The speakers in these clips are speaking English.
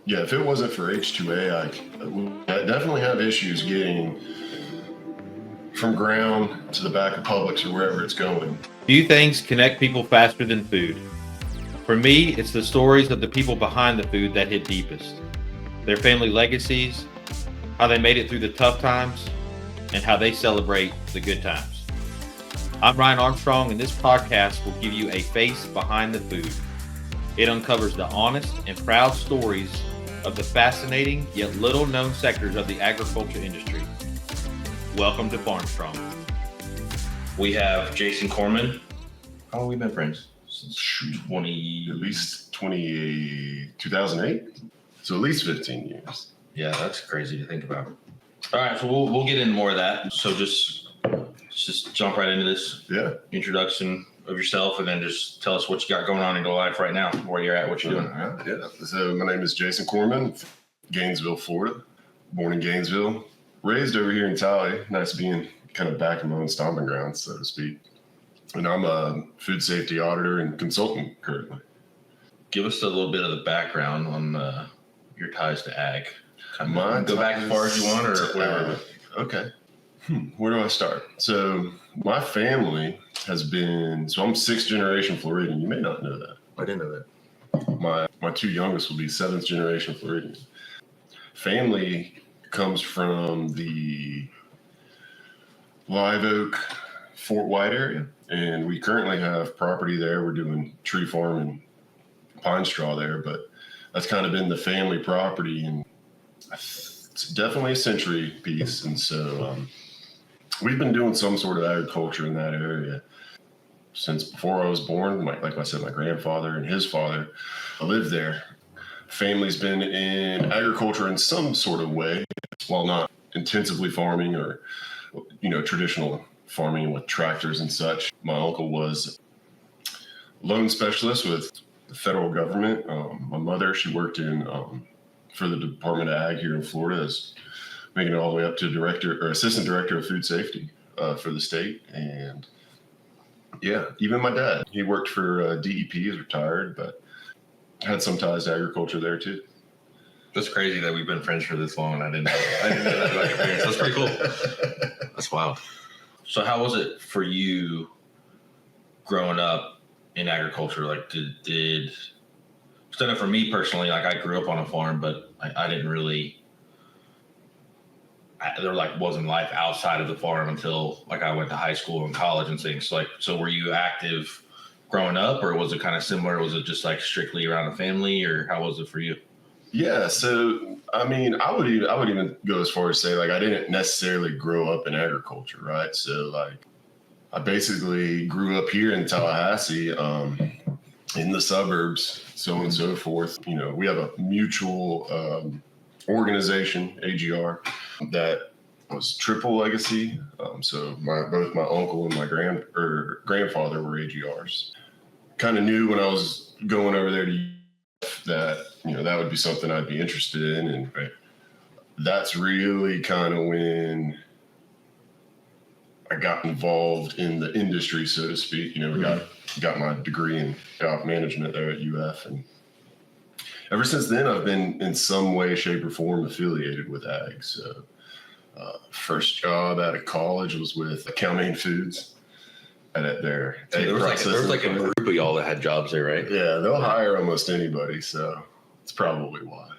Yeah, if it wasn't for H2A, I definitely have issues getting from ground to the back of Publix or wherever it's going. Few things connect people faster than food. For me, it's the stories of the people behind the food that hit deepest. Their family legacies, how they made it through the tough times, and how they celebrate the good times. I'm Ryan Armstrong, and this podcast will give you a face behind the food. It uncovers the honest and proud stories of the fascinating yet little known sectors of the agriculture industry. Welcome to Farmstrong. We have Jason Cornman. How long have we been friends? Since At least 2008. So at least 15 years. Yeah, that's crazy to think about. All right, so we'll get into more of that. So just jump right into this. Yeah. Introduction of yourself, and then just tell us what you got going on in your life right now, where you're at, what you're doing. Yeah. So my name is Jason Cornman, Gainesville, Florida. Born in Gainesville, raised over here in Tallahassee. Nice being kind of back in my own stomping grounds, so to speak. And I'm a food safety auditor and consultant currently. Give us a little bit of the background on your ties to ag. Go back as far as you want, or whatever. Okay. Where do I start? So my family has been, I'm sixth generation Floridian. You may not know that. I didn't know that. My two youngest will be seventh generation Floridian. Family comes from the Live Oak, Fort White area, and we currently have property there. We're doing tree farm and pine straw there, but that's kind of been the family property, and it's definitely a century piece. And so we've been doing some sort of agriculture in that area since before I was born. Like I said, my grandfather and his father lived there. Family's been in agriculture in some sort of way, while not intensively farming or, traditional farming with tractors and such. My uncle was a loan specialist with the federal government. My mother, she worked in for the Department of Ag here in Florida, as making it all the way up to director or assistant director of food safety for the state. And yeah, even my dad, he worked for DEP, is retired, but had some ties to agriculture there too. That's crazy that we've been friends for this long, and I didn't know that about your parents. That's pretty cool. That's wild. So how was it for you growing up in agriculture? Like, did I know for me personally, like I grew up on a farm, but I didn't really, there wasn't life outside of the farm until like I went to high school and college and things. So were you active growing up, or was it kind of similar? Was it just like strictly around the family, or how was it for you? Yeah, so I mean, I would even go as far as say like I didn't necessarily grow up in agriculture, right? So like I basically grew up here in Tallahassee, in the suburbs, so on and so forth. We have a mutual organization, AGR, that was triple legacy. So both my uncle and my grandfather were AGRs. Kind of knew when I was going over there to that, that would be something I'd be interested in. And that's really kind of when I got involved in the industry, so to speak. We got my degree in job management there at UF. And ever since then, I've been in some way, shape, or form affiliated with ag. So first job out of college was with Cal-Maine Foods. There was like a group of y'all that had jobs there, right? Yeah, they'll hire almost anybody, so it's probably why.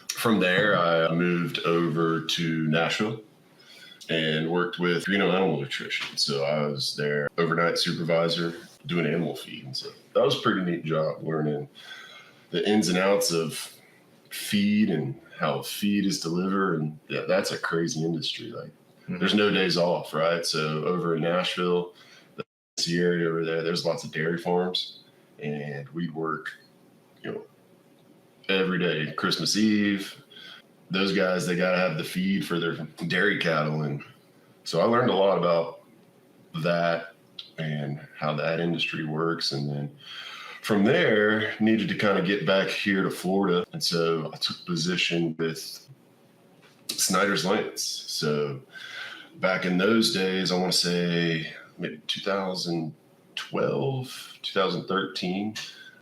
From there, I moved over to Nashville and worked with animal nutrition. So I was their overnight supervisor doing animal feed, and so that was a pretty neat job, learning the ins and outs of feed and how feed is delivered. And yeah, that's a crazy industry. Like, There's no days off, right? So over in Nashville, the area over there's lots of dairy farms, and we'd work, every day. Christmas Eve, those guys, they got to have the feed for their dairy cattle. And so I learned a lot about that and how that industry works. And then from there, needed to kind of get back here to Florida. And so I took a position with Snyder's Lance. So back in those days, I want to say maybe 2012, 2013,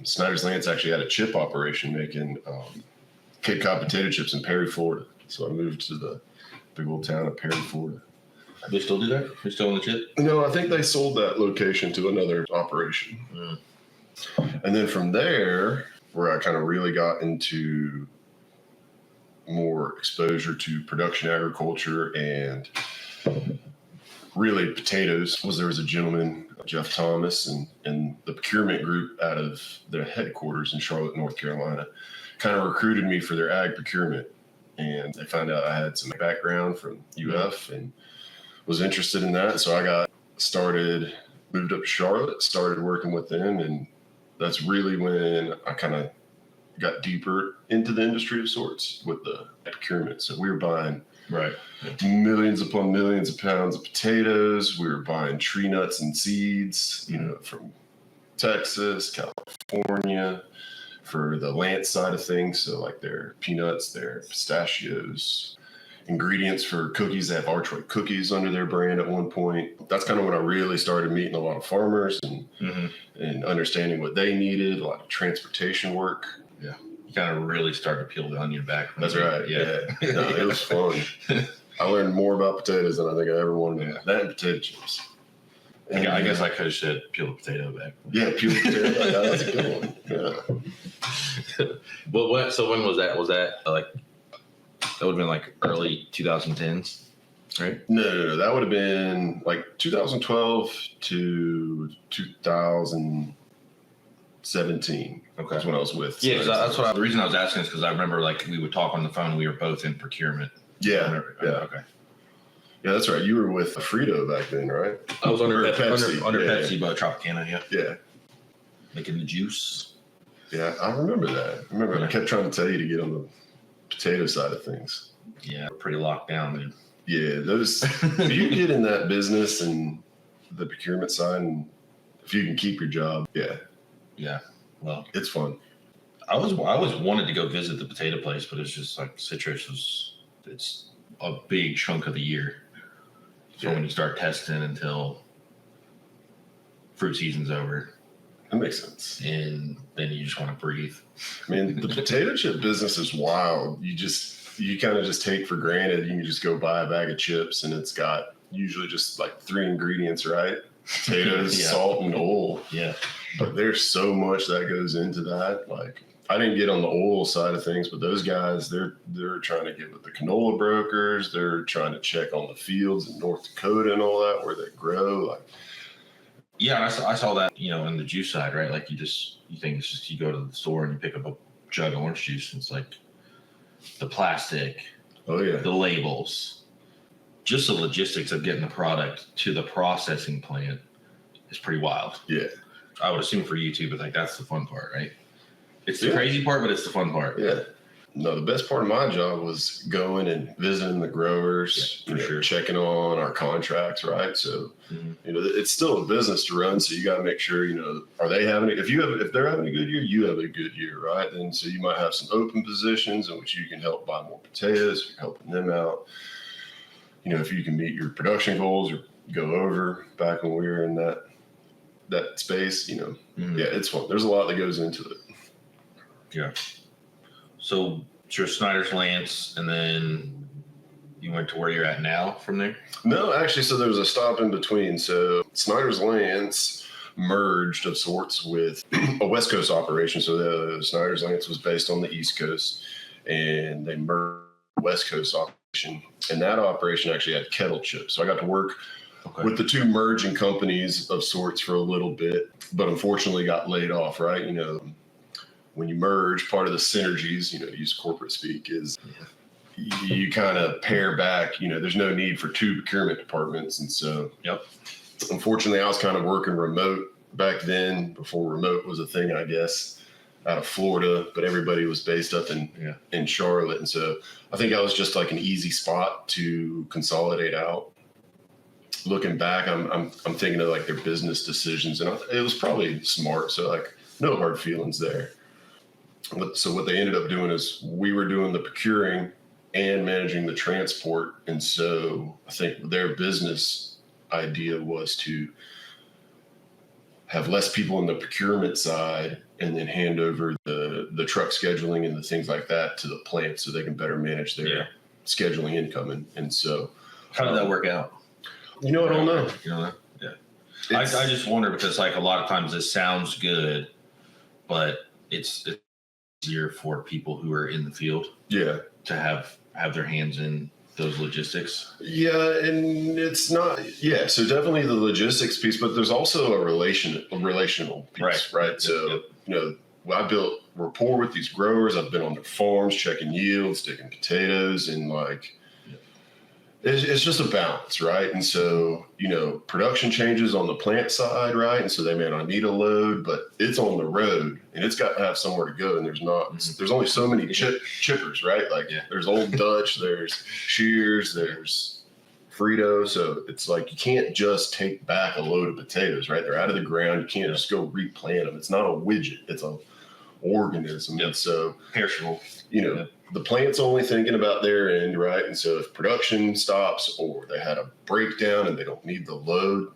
Snyder's Lance actually had a chip operation making Cape Cod potato chips in Perry, Florida. So I moved to the big old town of Perry, Florida. They still do that? They still on the chip? No, I think they sold that location to another operation. And then from there, where I kind of really got into more exposure to production agriculture and really potatoes, was there was a gentleman, Jeff Thomas, and the procurement group out of their headquarters in Charlotte, North Carolina, kind of recruited me for their ag procurement. And they found out I had some background from UF and was interested in that. So I got started, moved up to Charlotte, started working with them. And that's really when I kind of got deeper into the industry of sorts with the procurement. So we were buying millions upon millions of pounds of potatoes. We were buying tree nuts and seeds, from Texas, California, for the Lance side of things. So like their peanuts, their pistachios, ingredients for cookies. They have Archway cookies under their brand at one point. That's kind of when I really started meeting a lot of farmers and understanding what they needed, a lot of transportation work. Yeah. You kind of really start to peel the onion back. That's right. Yeah. No, it was fun. I learned more about potatoes than I think I ever wanted to. That and potato chips. And I guess I could have said peel the potato back. Yeah, peel the potato back. That's a good one. Yeah. So when was that? Was that like, that would have been like early 2010s, right? No. That would have been like 2012 to 2017. Okay. That's when I was with. Yeah, the reason I was asking is because I remember like we would talk on the phone. We were both in procurement. Yeah. Okay. Yeah, that's right. You were with Frito back then, right? I was under Pepsi. Under Pepsi by Tropicana, Yeah. Making the juice. Yeah, I remember that. I kept trying to tell you to get on the potato side of things. Yeah, pretty locked down, dude. Yeah, if you get in that business and the procurement side, and if you can keep your job, yeah, well, it's fun. I always wanted to go visit the potato place, but it's just like citrus it's a big chunk of the year. So when you start testing until fruit season's over. That makes sense. And then you just want to breathe. Man, the potato chip business is wild. You kind of just take for granted. You can just go buy a bag of chips and it's got usually just like 3 ingredients, right? Potatoes, salt, and oil. Yeah. But there's so much that goes into that. Like, I didn't get on the oil side of things, but those guys, they're trying to get with the canola brokers. They're trying to check on the fields in North Dakota and all that, where they grow. Like, yeah, I saw that, in the juice side, right? Like you think it's just, you go to the store and you pick up a jug of orange juice and it's like the plastic, the labels, just the logistics of getting the product to the processing plant is pretty wild. Yeah. I would assume for you too, but like that's the fun part, right? It's the crazy part, but it's the fun part. Yeah. No, the best part of my job was going and visiting the growers, checking on our contracts, right? So, it's still a business to run. So you got to make sure, are they having it? If they're having a good year, you have a good year, right? And so you might have some open positions in which you can help buy more potatoes, you're helping them out. If you can meet your production goals or go over back when we were in that space, it's fun. There's a lot that goes into it. Yeah. So it's your Snyder's Lance, and then you went to where you're at now from there? No, actually, so there was a stop in between. So Snyder's Lance merged of sorts with a West Coast operation. So the Snyder's Lance was based on the East Coast, and they merged West Coast operation. And that operation actually had kettle chips. So I got to work with the two merging companies of sorts for a little bit, but unfortunately got laid off, right? When you merge, part of the synergies, use corporate speak, is you kind of pare back. There's no need for 2 procurement departments. And so, unfortunately, I was kind of working remote back then, before remote was a thing, I guess, out of Florida, but everybody was based up in Charlotte. And so I think I was just like an easy spot to consolidate out. Looking back, I'm thinking of like their business decisions, and it was probably smart. So like no hard feelings there. So what they ended up doing is we were doing the procuring and managing the transport. And so I think their business idea was to have less people in the procurement side and then hand over the truck scheduling and the things like that to the plant so they can better manage their scheduling income. And so how did that work out? I don't know. You know, yeah. I just wonder because like a lot of times this sounds good, but it's easier for people who are in the field to have their hands in those logistics. Yeah, and it's not. Yeah, so definitely the logistics piece, but there's also a relational piece, right? So I built rapport with these growers. I've been on their farms, checking yields, taking potatoes, and like it's just a balance, right? And so production changes on the plant side, right? And so they may not need a load, but it's on the road and it's got to have somewhere to go. And there's only so many chippers, right? Like there's Old Dutch, there's Shears, there's Frito. So it's like you can't just take back a load of potatoes, right? They're out of the ground. You can't just go replant them. It's not a widget. It's an organism. And so perishable. The plant's only thinking about their end, right? And so if production stops or they had a breakdown and they don't need the load,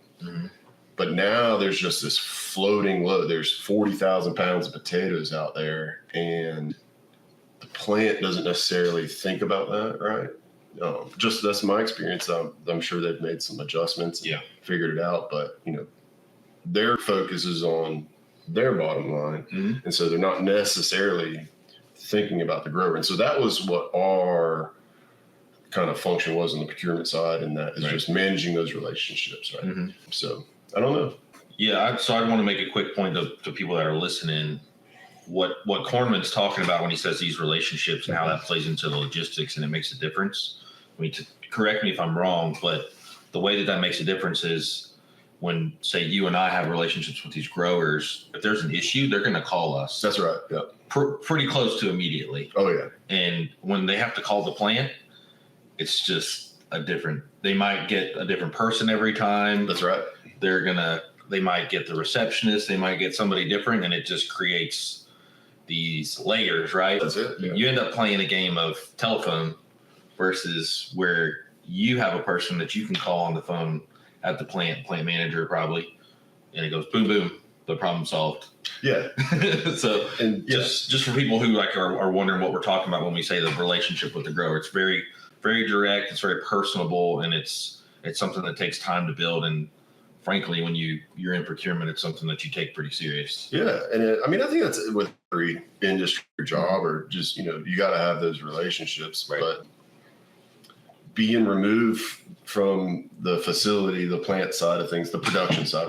but now there's just this floating load. There's 40,000 pounds of potatoes out there and the plant doesn't necessarily think about that, right? Just that's my experience. I'm sure they've made some adjustments and figured it out, but their focus is on their bottom line. And so they're not necessarily thinking about the grower. And so that was what our kind of function was on the procurement side. And that is just managing those relationships. Right. So I don't know. Yeah. So I want to make a quick point to people that are listening. What Cornman's talking about when he says these relationships and how that plays into the logistics and it makes a difference. I mean, correct me if I'm wrong, but the way that makes a difference is when, say, you and I have relationships with these growers, if there's an issue, they're going to call us. That's right. Yeah. Pretty close to immediately. Oh, yeah. And when they have to call the plant, it's just they might get a different person every time. That's right. They might get the receptionist, they might get somebody different, and it just creates these layers, right? That's it. Yeah. You end up playing a game of telephone versus where you have a person that you can call on the phone at the plant manager probably, and it goes boom, boom, the problem solved. Yeah. So just for people who like are wondering what we're talking about when we say the relationship with the grower, it's very, very direct, it's very personable, and it's something that takes time to build. And frankly, when you're in procurement, it's something that you take pretty serious. Yeah. And I think that's with every industry job or just, you got to have those relationships, right. But being removed from the facility, the plant side of things, the production side,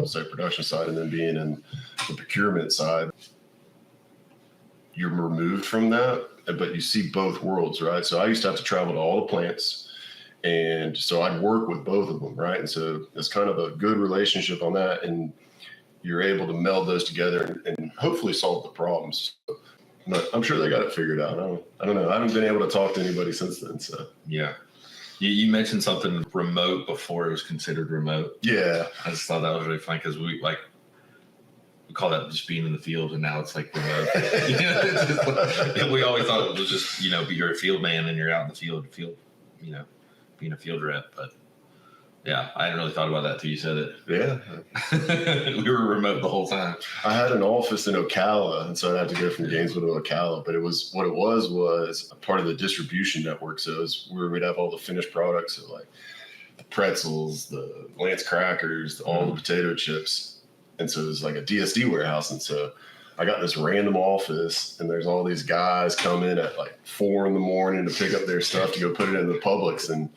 and then being in the procurement side, you're removed from that, but you see both worlds, right? So I used to have to travel to all the plants, and so I'd work with both of them, right? And so it's kind of a good relationship on that, and you're able to meld those together and hopefully solve the problems. But I'm sure they got it figured out. I don't know. I haven't been able to talk to anybody since then. So yeah. You mentioned something remote before it was considered remote. Yeah. I just thought that was really funny because we call that just being in the field, and now it's like remote. We always thought it was just, you're a field man and you're out in the field, being a field rep. But yeah, I hadn't really thought about that until you said it. Yeah. We were remote the whole time. I had an office in Ocala, and so I'd have to go from Gainesville to Ocala, but it was a part of the distribution network. So it was where we'd have all the finished products, so like the pretzels, the Lance crackers, all the potato chips. And so it was like a DSD warehouse. And so I got this random office, and there's all these guys come in at like 4 a.m. to pick up their stuff to go put it in the Publix. And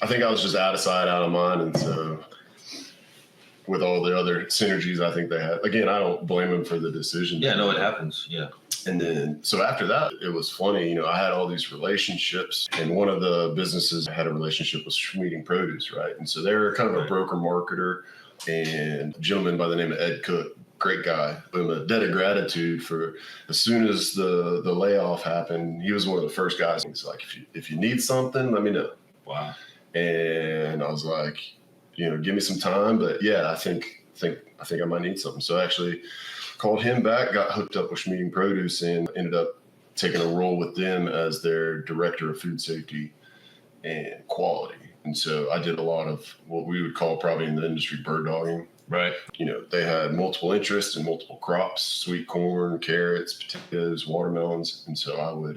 I think I was just out of sight, out of mind. And so with all the other synergies I think they had, again, I don't blame them for the decision. Yeah, no, it happens. Yeah. And then, so after that, it was funny, I had all these relationships, and one of the businesses had a relationship with Schmeeding Produce, right? And so they're kind of a broker marketer, and a gentleman by the name of Ed Cook, great guy. But a debt of gratitude for as soon as the layoff happened, he was one of the first guys. He's like, if you need something, let me know. Wow. And I was like, give me some time, but yeah, I think I might need something. So I actually called him back, got hooked up with Schmeeding Produce, and ended up taking a role with them as their director of food safety and quality. And so I did a lot of what we would call probably in the industry bird dogging. Right. They had multiple interests in multiple crops: sweet corn, carrots, potatoes, watermelons, and so I would.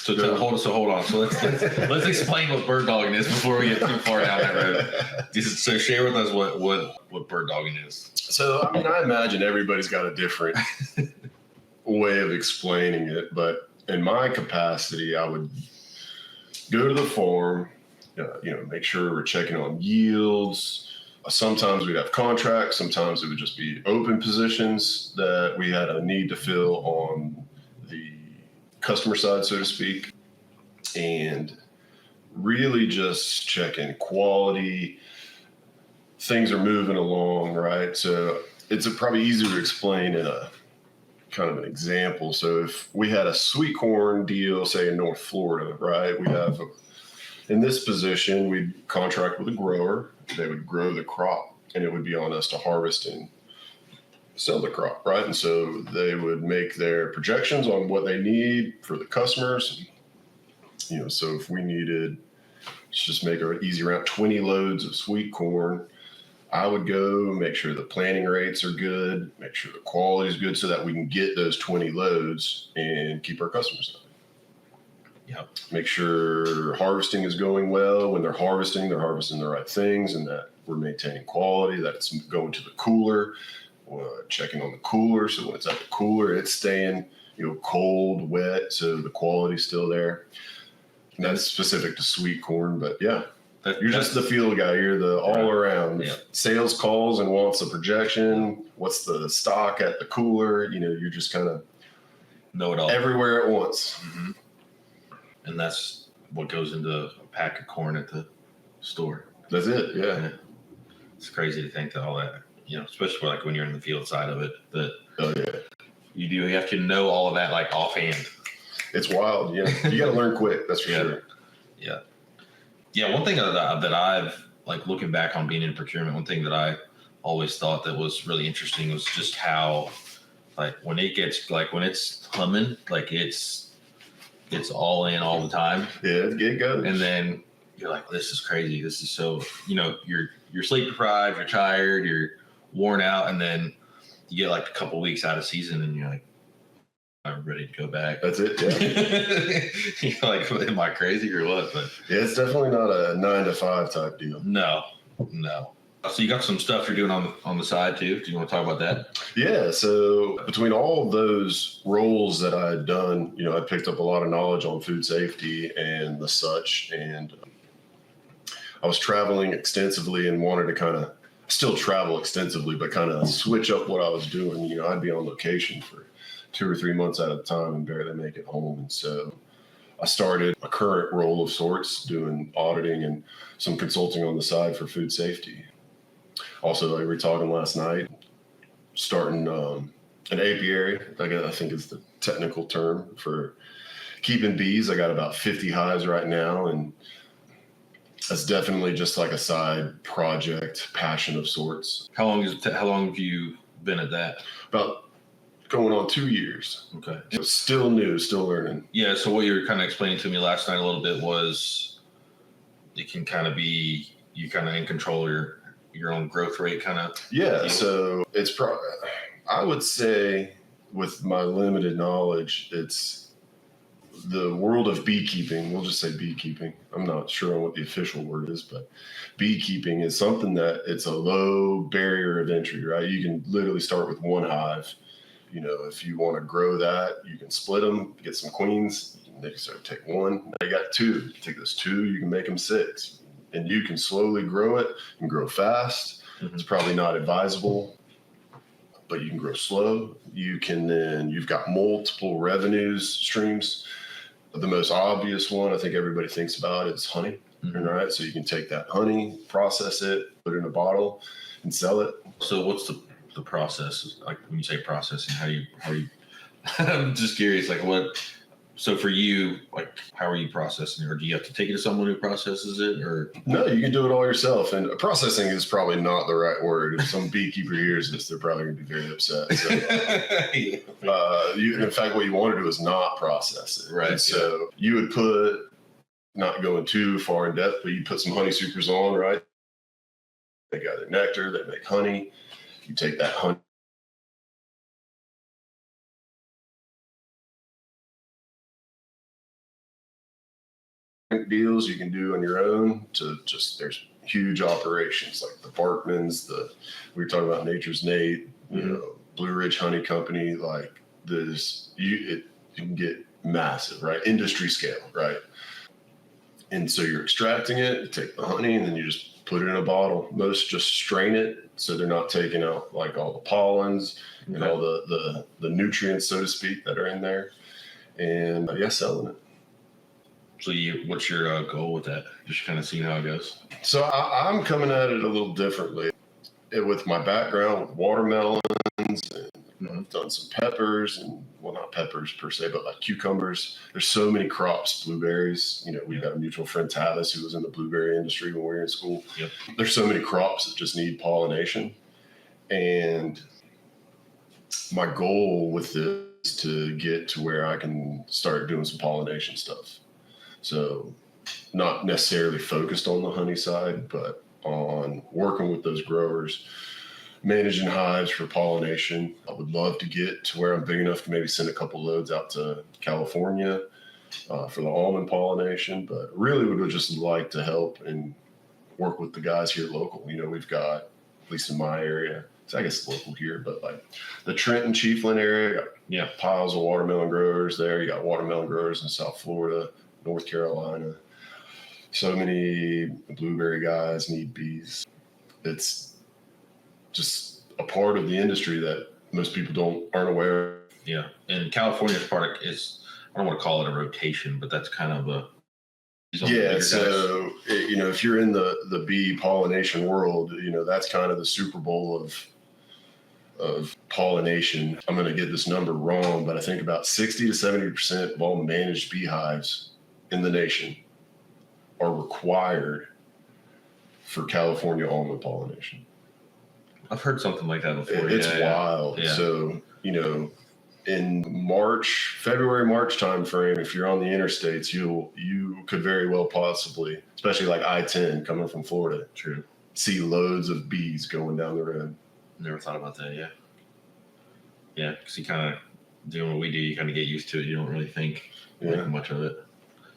Hold on. So let's explain what bird dogging is before we get too far down that road. So share with us what bird dogging is. So I imagine everybody's got a different way of explaining it, but in my capacity, I would go to the farm, make sure we're checking on yields. Sometimes we'd have contracts. Sometimes it would just be open positions that we had a need to fill on the customer side, so to speak, and really just checking quality. Things are moving along, right? So it's probably easier to explain in a kind of an example. So if we had a sweet corn deal, say in North Florida, right, we'd have in this position, we'd contract with a grower. They would grow the crop, and it would be on us to harvest and sell the crop, right? And so they would make their projections on what they need for the customers. So if we needed, let's just make an easy route, 20 loads of sweet corn, I would go make sure the planting rates are good, make sure the quality is good so that we can get those 20 loads and keep our customers happy. Yep. Make sure harvesting is going well. When they're harvesting the right things, and that we're maintaining quality, that it's going to the cooler, checking on the cooler. So when it's at the cooler, it's staying, cold, wet, so the quality's still there. And that's specific to sweet corn, but yeah. You're just the field guy. You're the all around. Yeah. Sales calls and wants a projection. What's the stock at the cooler? You're just kind of know it all everywhere at once. Mm-hmm. And that's what goes into a pack of corn at the store. That's it. Yeah. It's crazy to think that all that, especially like when you're in the field side of it, that you have to know all of that like offhand. It's wild. Yeah. You got to learn quick. That's for sure. Yeah. Yeah, one thing that I've, like looking back on being in procurement, one thing that I always thought that was really interesting was just how, like, when it's humming, like it's all in all the time. Yeah, it goes. And then you're like, this is crazy. This is so, you're sleep deprived, you're tired, you're worn out, and then you get like a couple weeks out of season and you're like, I'm ready to go back. That's it. Yeah. You're like, am I crazy or what? But yeah, it's definitely not a 9-to-5 type deal. No. So you got some stuff you're doing on the side too. Do you want to talk about that? Yeah. So between all of those roles that I had done, I picked up a lot of knowledge on food safety and the such. And I was traveling extensively and wanted to kind of still travel extensively, but kind of switch up what I was doing. I'd be on location for 2 or 3 months at a time and barely make it home. And so I started a current role of sorts, doing auditing and some consulting on the side for food safety. Also, like we were talking last night, starting an apiary, I think is the technical term for keeping bees. I got about 50 hives right now, and that's definitely just like a side project, passion of sorts. How long have you been at that? About going on 2 years. Okay. So still new, still learning. Yeah. So what you were kind of explaining to me last night a little bit was it can kind of be, you kind of in control of your own growth rate kind of. Yeah. So it's I would say with my limited knowledge, it's the world of beekeeping. We'll just say beekeeping. I'm not sure on what the official word is, but beekeeping is something that it's a low barrier of entry, right? You can literally start with one hive. If you want to grow that, you can split them, get some queens. So take one, now you got two. Take those two, you can make them 6. And you can slowly grow it and grow fast. Mm-hmm. It's probably not advisable, but you can grow slow. You've got multiple revenue streams. The most obvious one I think everybody thinks about is honey. Mm-hmm. Right? So you can take that honey, process it, put it in a bottle, and sell it. So what's the process? Like when you say processing, how do you I'm just curious, like what, so for you, like how are you processing it? Or do you have to take it to someone who processes it, or? No, you can do it all yourself. And processing is probably not the right word. If some beekeeper hears this, they're probably going to be very upset. So, in fact, what you want to do is not process it. Right. And so you would put, not going too far in depth, but you put some honey supers on, right? They gather nectar, they make honey. You take that honey. Deals you can do on your own to just, there's huge operations like the Barkmans, we were talking about Nature's Nate, Blue Ridge Honey Company, like this, you can get massive, right? Industry scale, right? And so you're extracting it, you take the honey, and then you just put it in a bottle. Most just strain it so they're not taking out like all the pollens and all the nutrients, so to speak, that are in there. And selling it. So what's your goal with that? Just kind of seeing how it goes. So I'm coming at it a little differently. With my background with watermelons, and I've done some peppers, and well, not peppers per se, but like cucumbers. There's so many crops, blueberries. We've got a mutual friend, Tallahassee, who was in the blueberry industry when we were in school. Yep. There's so many crops that just need pollination. And my goal with this is to get to where I can start doing some pollination stuff. So not necessarily focused on the honey side, but on working with those growers, managing hives for pollination. I would love to get to where I'm big enough to maybe send a couple loads out to California for the almond pollination, but really would just like to help and work with the guys here local. We've got, at least in my area, so I guess it's local here, but like the Trenton, Chiefland area, got piles of watermelon growers there. You got watermelon growers in South Florida, North Carolina. So many blueberry guys need bees. It's just a part of the industry that most people aren't aware of. Yeah, and California's product is, I don't want to call it a rotation, but that's kind of a... Yeah, so, if you're in the bee pollination world, that's kind of the Super Bowl of pollination. I'm going to get this number wrong, but I think about 60 to 70% of all managed beehives in the nation are required for California almond pollination. I've heard something like that before. It's wild. Yeah. So, in February, March timeframe, if you're on the interstates, you could very well possibly, especially like I-10 coming from Florida, see loads of bees going down the road. Never thought about that. Yeah. Yeah. Because you kind of doing what we do, you kind of get used to it. You don't really think much of it.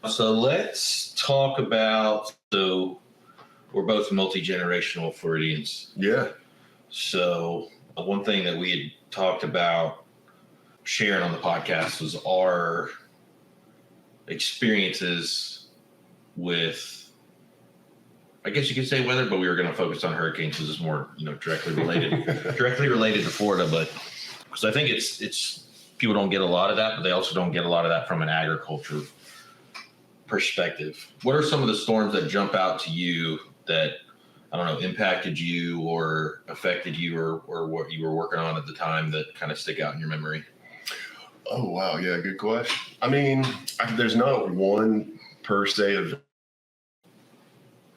So let's talk about, we're both multi-generational Floridians. Yeah. So one thing that we had talked about sharing on the podcast was our experiences with, I guess you could say weather, but we were going to focus on hurricanes because it's more, directly related to Florida. But because I think it's people don't get a lot of that, but they also don't get a lot of that from an agriculture perspective. What are some of the storms that jump out to you that, I don't know, impacted you or affected you or what you were working on at the time that kind of stick out in your memory? Oh, wow. Yeah, good question. I mean, there's not one per se of,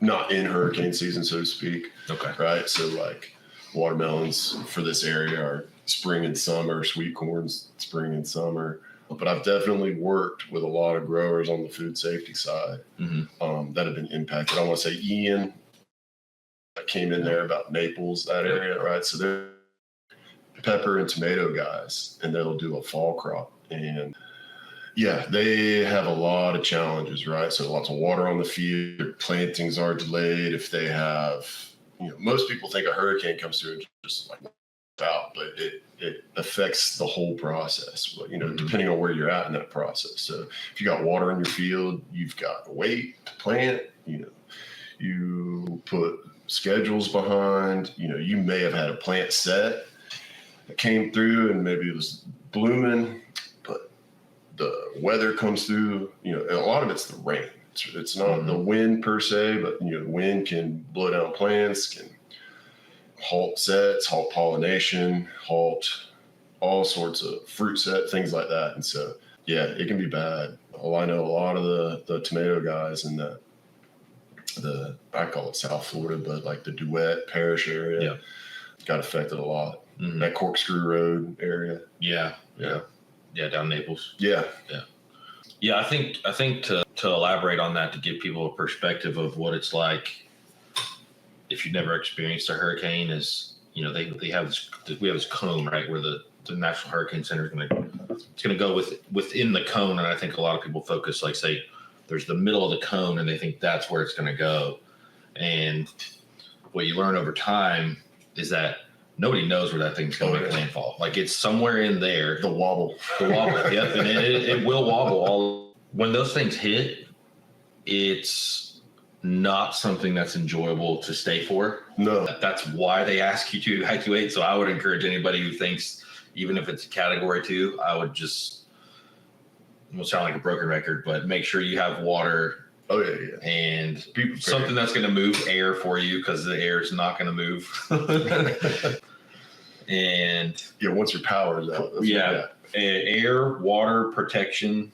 not in hurricane season, so to speak. Okay. Right? So like watermelons for this area are spring and summer, sweet corns, spring and summer. But I've definitely worked with a lot of growers on the food safety side that have been impacted. I want to say Ian came in there about Naples, that area, right? So they're pepper and tomato guys, and they'll do a fall crop. And they have a lot of challenges, right? So lots of water on the field, their plantings are delayed. If they have, most people think a hurricane comes through and just like out, but it affects the whole process, depending on where you're at in that process. So if you got water in your field, you've got to wait to plant, you put schedules behind, you may have had a plant set that came through and maybe it was blooming, but the weather comes through, and a lot of it's the rain. It's not the wind per se, but the wind can blow down plants, can halt sets, halt pollination, halt all sorts of fruit set, things like that. And so, it can be bad. Well, I know a lot of the tomato guys in I call it South Florida, but like the DeWitt Parish area got affected a lot. That Corkscrew Road area. Yeah, down Naples. Yeah. I think to elaborate on that, to give people a perspective of what it's like if you've never experienced a hurricane, is they have we have this cone, right, where the National Hurricane Center is going to go within the cone, and I think a lot of people focus, like, say there's the middle of the cone, and they think that's where it's going to go. And what you learn over time is that nobody knows where that thing's going to make landfall. Like, it's somewhere in there. The wobble. Yep, and it will wobble. When those things hit, it's not something that's enjoyable to stay for. No. That's why they ask you to evacuate. So I would encourage anybody who thinks, even if it's a category 2, I would just, it will sound like a broken record, but make sure you have water. Oh, yeah. And something that's going to move air for you, because the air is not going to move. And once your power is out. Air, water, protection.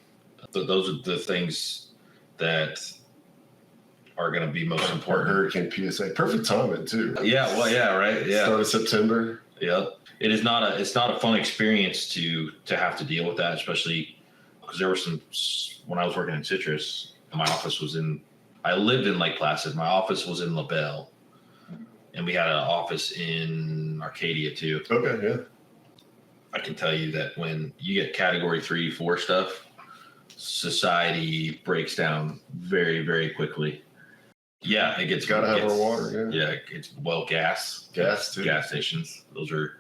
Those are the things that are going to be most important. Hurricane PSA, perfect timing too. Right. Yeah. Start of September. Yep. It's not a fun experience to have to deal with that, especially because there were some, when I was working in citrus, my office was I lived in Lake Placid. My office was in LaBelle, and we had an office in Arcadia too. Okay. Yeah. I can tell you that when you get category 3, 4 stuff, society breaks down very, very quickly. Yeah, it gets gotta have our water. Yeah, it's gas too. Gas stations. Those are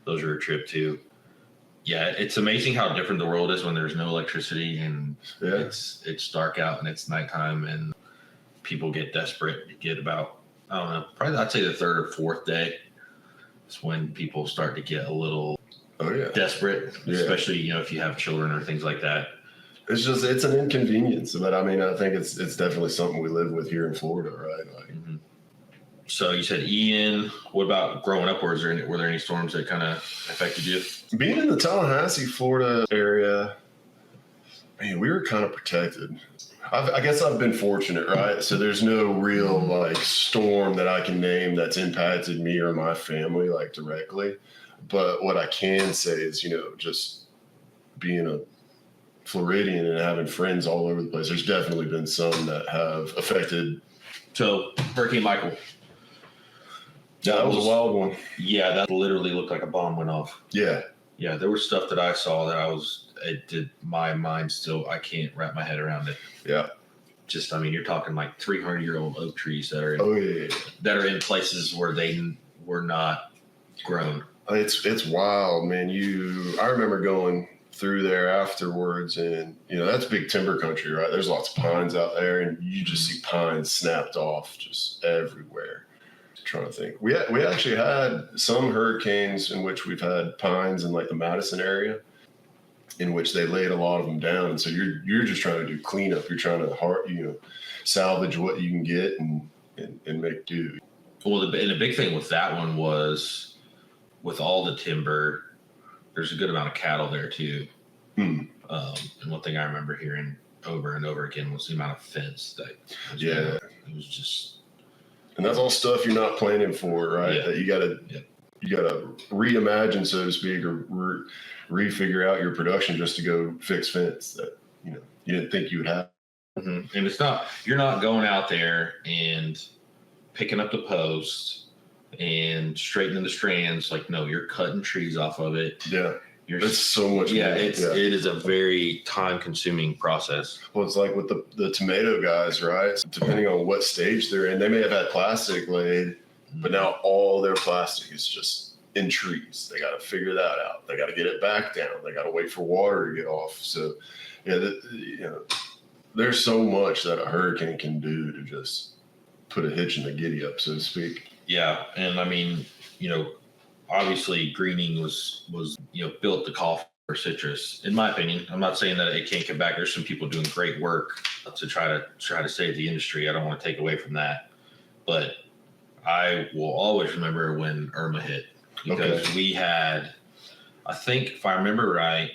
a trip too. Yeah, it's amazing how different the world is when there's no electricity and it's dark out and it's nighttime, and people get desperate. You get about, I don't know, probably I'd say the 3rd or 4th day is when people start to get a little desperate, especially if you have children or things like that. It's an inconvenience, but I mean, I think it's definitely something we live with here in Florida, right? Like, So you said Ian. What about growing up? Were there any storms that kind of affected you? Being in the Tallahassee, Florida area, man, we were kind of protected. I guess I've been fortunate, right? So there's no real like storm that I can name that's impacted me or my family like directly. But what I can say is, just being a Floridian and having friends all over the place, there's definitely been some that have affected. So Hurricane Michael. Yeah, that was a wild one. Yeah, that literally looked like a bomb went off. Yeah. Yeah, there was stuff that I saw that it did my mind still, I can't wrap my head around it. Yeah. Just, I mean, you're talking like 300-year-old oak trees that are that are in places where they were not grown. It's wild, man. I remember going through there afterwards, and that's big timber country, right? There's lots of pines out there, and you just see pines snapped off just everywhere. I'm trying to think, we actually had some hurricanes in which we've had pines in like the Madison area, in which they laid a lot of them down, and so you're just trying to do cleanup. You're trying to salvage what you can get and make do. Well, and the big thing with that one was, with all the timber, there's a good amount of cattle there too. And one thing I remember hearing over and over again was the amount of fence that it was just. And that's all stuff you're not planning for, right? Yeah. That you gotta reimagine, so to speak, or refigure out your production just to go fix fence that you didn't think you would have. And you're not going out there and picking up the post and straightening the strands. Like, no, you're cutting trees off of it. Yeah. It's so much. Yeah, it is a very time-consuming process. Well, it's like with the tomato guys, right? Depending on what stage they're in, they may have had plastic laid, but now all their plastic is just in trees. They got to figure that out. They got to get it back down. They got to wait for water to get off. So, there's so much that a hurricane can do to just put a hitch in the giddy up, so to speak. Yeah, and I mean, obviously greening was built to call for citrus, in my opinion. I'm not saying that it can't come back. There's some people doing great work to try to save the industry. I don't want to take away from that, but I will always remember when Irma hit, because we had, I think if I remember right,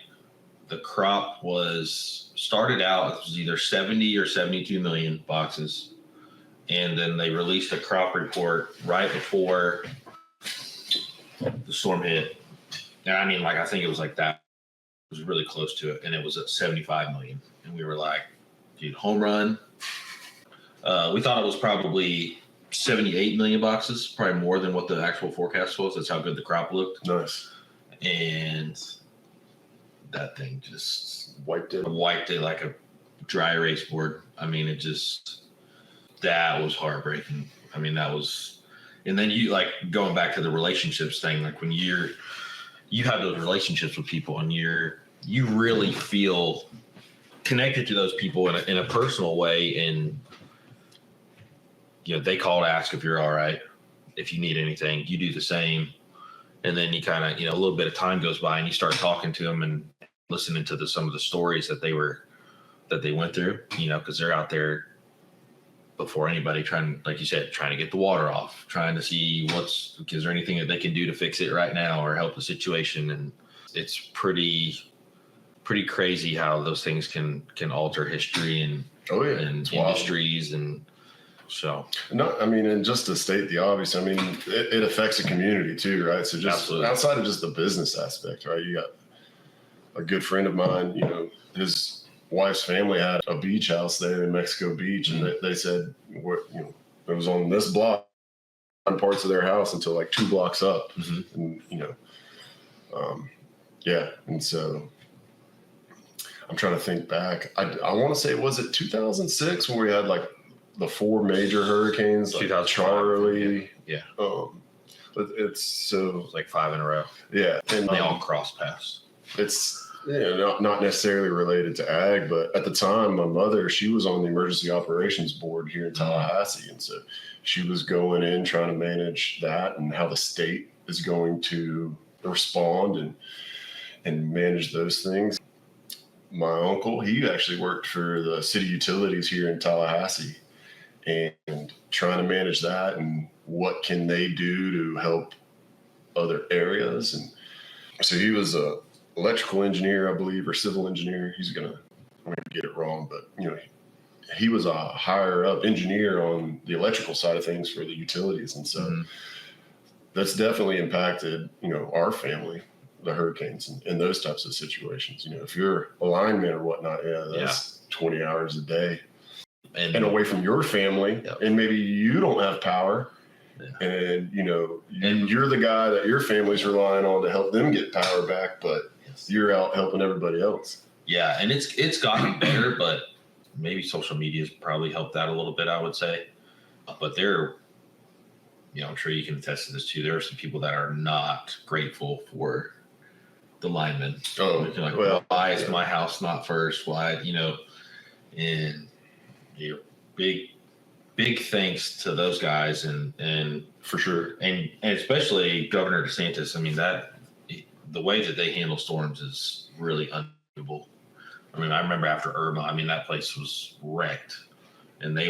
the crop started out, it was either 70 or 72 million boxes. And then they released a crop report right before the storm hit. And I mean, I think it was like that. It was really close to it. And it was at 75 million. And we were like, dude, home run. We thought it was probably 78 million boxes, probably more than what the actual forecast was. That's how good the crop looked. Nice. And that thing just Wiped it like a dry erase board. I mean, that was heartbreaking. I mean, and then you like going back to the relationships thing, like when you have those relationships with people and you really feel connected to those people in a personal way. And, they call to ask if you're all right, if you need anything, you do the same. And then you kind of, a little bit of time goes by and you start talking to them and listening to some of the stories that they went through, because they're out there before anybody like you said, trying to get the water off, trying to see is there anything that they can do to fix it right now or help the situation. And it's pretty crazy how those things can alter history and industries. Wild. And so, no, I mean, and just to state the obvious, I mean, it affects the community too, right? So just Absolutely. Outside of just the business aspect, right? You got a good friend of mine, his wife's family had a beach house there in Mexico Beach, and they said, it was on this block, on parts of their house until like 2 blocks up, and and so I'm trying to think back. I want to say, was it 2006 when we had like the 4 major hurricanes, like Charlie? Yeah. It's so like 5 in a row. Yeah, and they all cross paths. It's not necessarily related to ag, but at the time, my mother, she was on the emergency operations board here in Tallahassee. And so she was going in trying to manage that and how the state is going to respond and manage those things. My uncle, he actually worked for the city utilities here in Tallahassee and trying to manage that and what can they do to help other areas. And so he was a electrical engineer, I believe, or civil engineer. I'm going to get it wrong, but he was a higher up engineer on the electrical side of things for the utilities. And so that's definitely impacted, our family, the hurricanes and those types of situations. If you're a lineman or whatnot, that's 20 hours a day and away from your family, and maybe you don't have power. Yeah. And, and you're the guy that your family's relying on to help them get power back, but you're out helping everybody else. Yeah, and it's gotten better, but maybe social media's probably helped that a little bit, I would say. But I'm sure you can attest to this too. There are some people that are not grateful for the linemen. Oh, like, why is my house not first? Why, and big thanks to those guys and for sure. And especially Governor DeSantis. I mean, the way that they handle storms is really unbelievable. I mean, I remember after Irma, I mean, that place was wrecked, and they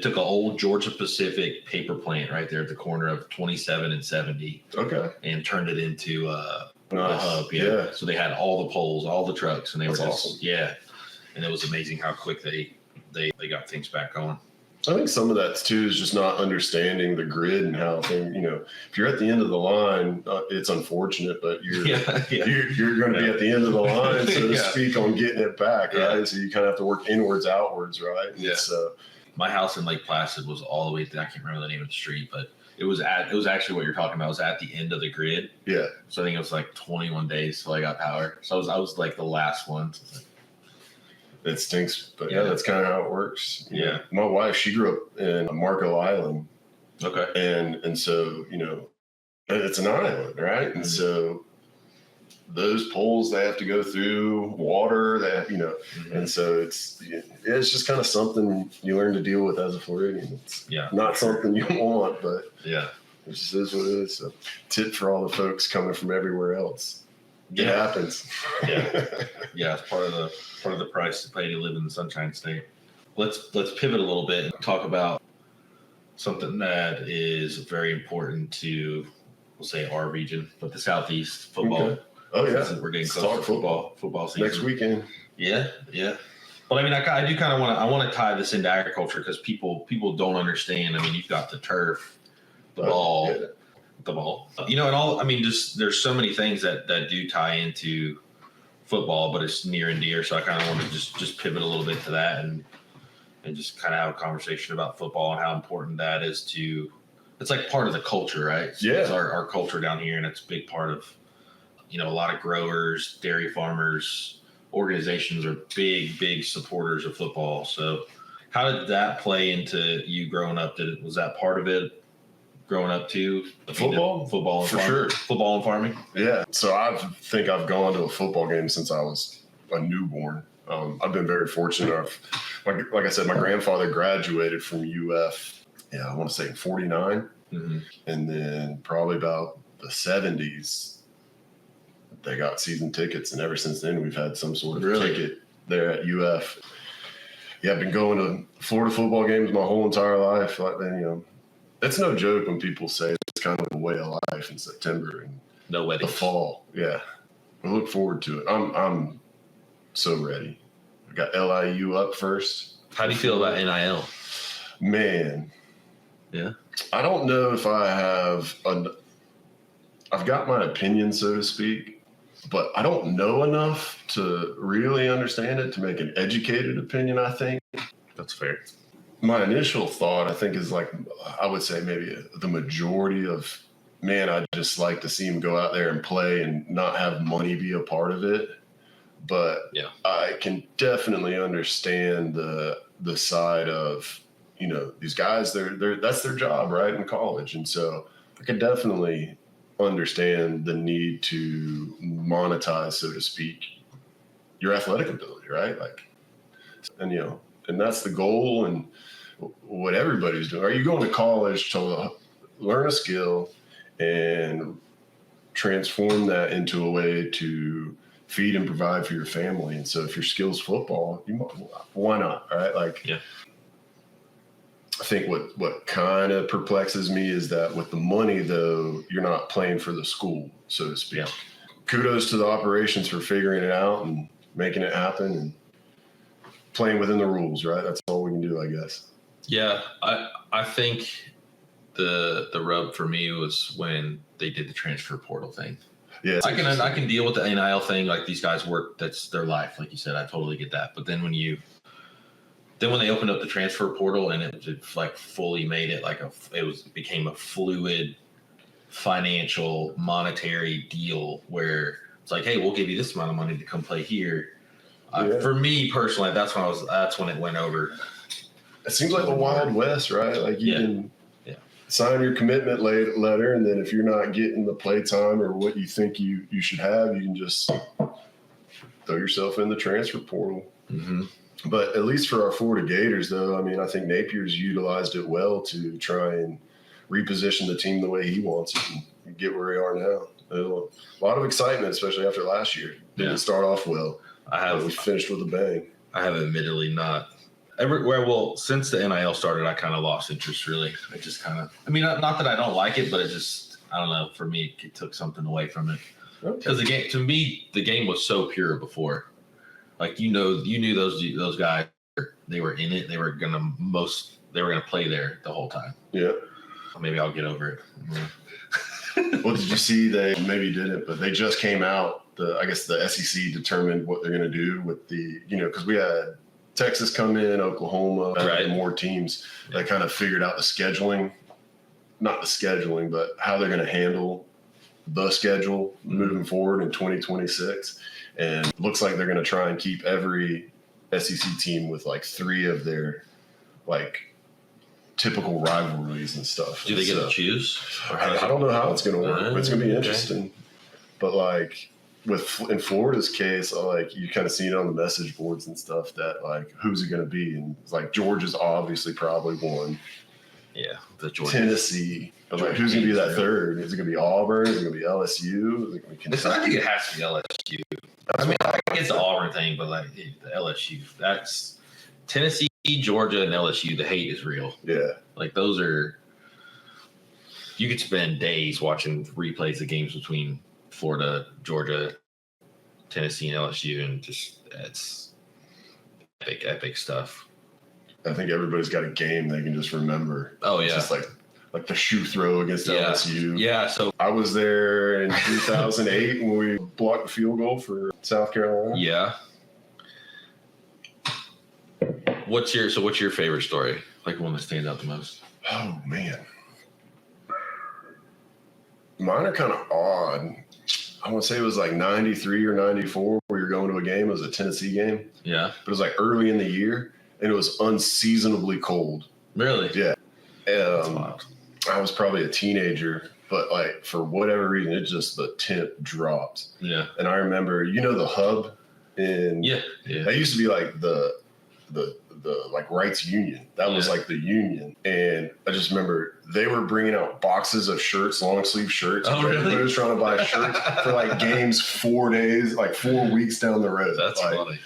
took an old Georgia Pacific paper plant right there at the corner of 27 and 70. Okay. And turned it into a hub. Yeah. So they had all the poles, all the trucks, and they That's were just, awesome. Yeah. And it was amazing how quick they got things back going. I think some of that too is just not understanding the grid and how things, if you're at the end of the line, it's unfortunate, but you're going to be at the end of the line, so to speak, on getting it back, right? So you kind of have to work inwards, outwards, right? Yeah. So my house in Lake Placid was all the way, I can't remember the name of the street, but it was actually what you're talking about. It was at the end of the grid. Yeah. So I think it was like 21 days till I got power. So I was like the last one. It stinks, but that's kind of how it works. Yeah. My wife, she grew up in Marco Island. Okay. And so, it's an island, right? Mm-hmm. And so those poles, they have to go through water, and so it's just kind of something you learn to deal with as a Floridian. It's not something you want, but it just is what it is. So tip for all the folks coming from everywhere else. It happens. Yeah. It's part of the price to pay to live in the Sunshine State. Let's pivot a little bit and talk about something that is very important to, we'll say, our region, but the Southeast, football. Okay. Oh yeah, we're getting close to football season next weekend. Yeah. But I mean, I do kind of want to tie this into agriculture because people don't understand. I mean, you've got the turf, the ball. And all. I mean, just there's so many things that do tie into football, but it's near and dear. So I kind of want to just pivot a little bit to that and just kind of have a conversation about football and how important that is to. It's like part of the culture, right? So Yeah. It's our culture down here, and it's a big part of, a lot of growers, dairy farmers, organizations are big supporters of football. So how did that play into you growing up? Was that part of it growing up too? Football? Football and For farming? sure. Football and farming? Yeah. So I think I've gone to a football game since I was a newborn. I've been very fortunate. Like I said, my grandfather graduated from UF. Yeah, I want to say in 49. Mm-hmm. And then probably about the 70s, they got season tickets. And ever since then, we've had some sort of ticket there at UF. Yeah, I've been going to Florida football games my whole entire life. Like, it's no joke when people say it's kind of a way of life in September and No weddings. the fall. Yeah, I look forward to it. I'm so ready. I got LIU up first. How do you feel about NIL? Man. Yeah. I don't know if I have I've got my opinion, so to speak, but I don't know enough to really understand it to make an educated opinion, I think. That's fair. My initial thought, I think, is like, I would say maybe the majority of, man, I just like to see him go out there and play and not have money be a part of it. But yeah, I can definitely understand the side of, these guys, they're that's their job, right, in college. And so I can definitely understand the need to monetize, so to speak, your athletic ability, right? Like, and that's the goal and what everybody's doing. Are you going to college to learn a skill and transform that into a way to feed and provide for your family? And so if your skill's football, why not, right? Like, yeah. I think what kind of perplexes me is that with the money, though, you're not playing for the school, so to speak. Yeah. Kudos to the operations for figuring it out and making it happen and playing within the rules, right? That's all we can do, I guess. Yeah, I think the rub for me was when they did the transfer portal thing. Yeah, I can deal with the NIL thing. Like, these guys work, that's their life. Like you said, I totally get that. But then when they opened up the transfer portal and it like fully made it like it became a fluid financial monetary deal where it's like, hey, we'll give you this amount of money to come play here. For me personally, that's when it went over. It seems like the Wild West, right? Like you can sign your commitment letter, and then if you're not getting the play time or what you think you should have, you can just throw yourself in the transfer portal. Mm-hmm. But at least for our Florida Gators, though, I mean, I think Napier's utilized it well to try and reposition the team the way he wants it and get where we are now. A lot of excitement, especially after last year. Didn't start off well. We finished with a bang. I have admittedly not everywhere. Well, since the NIL started, I kind of lost interest, really. I just kind of, I mean, not that I don't like it, but it just, I don't know. For me, it took something away from it. Because the game was so pure before. Like, you knew those guys, they were in it. They were gonna play there the whole time. Yeah. Maybe I'll get over it. Well, did you see they maybe didn't, but they just came out. I guess the SEC determined what they're going to do with because we had Texas come in, Oklahoma, and more teams. They kind of figured out the scheduling, not the scheduling, but how they're going to handle the schedule moving forward in 2026. And it looks like they're going to try and keep every SEC team with like 3 of their like typical rivalries and stuff. Do they get to choose? I don't know how it's going to work, but it's going to be interesting. But like in Florida's case, like you kind of see it on the message boards and stuff that like, who's it going to be? And it's like Georgia's obviously probably one. Yeah, the Georgia. Tennessee. But like, who's going to be that third? Is it going to be Auburn? Is it going to be LSU? Is it going to be Kentucky? I think it has to be LSU. I mean, I think it's the Auburn thing, but like the LSU, that's Tennessee, Georgia, and LSU. The hate is real. Yeah, like those are. You could spend days watching replays of games between Florida, Georgia, Tennessee, and LSU, and just it's epic stuff. I think everybody's got a game they can just remember. Oh yeah, it's just like the shoe throw against LSU. Yeah, so I was there in 2008 when we blocked the field goal for South Carolina. Yeah. What's your favorite story? Like one that stands out the most? Oh man, mine are kind of odd. I want to say it was like 93 or 94 where you're going to a game. It was a Tennessee game. Yeah. But it was like early in the year and it was unseasonably cold. Really? Yeah. That's wild. I was probably a teenager, but like for whatever reason, the temp dropped. Yeah. And I remember, the hub yeah. That used to be like the like rights union. That was like the union. And I just remember they were bringing out boxes of shirts, long sleeve shirts. Oh, really? Everybody was trying to buy shirts for like games 4 days, like 4 weeks down the road. That's like, funny.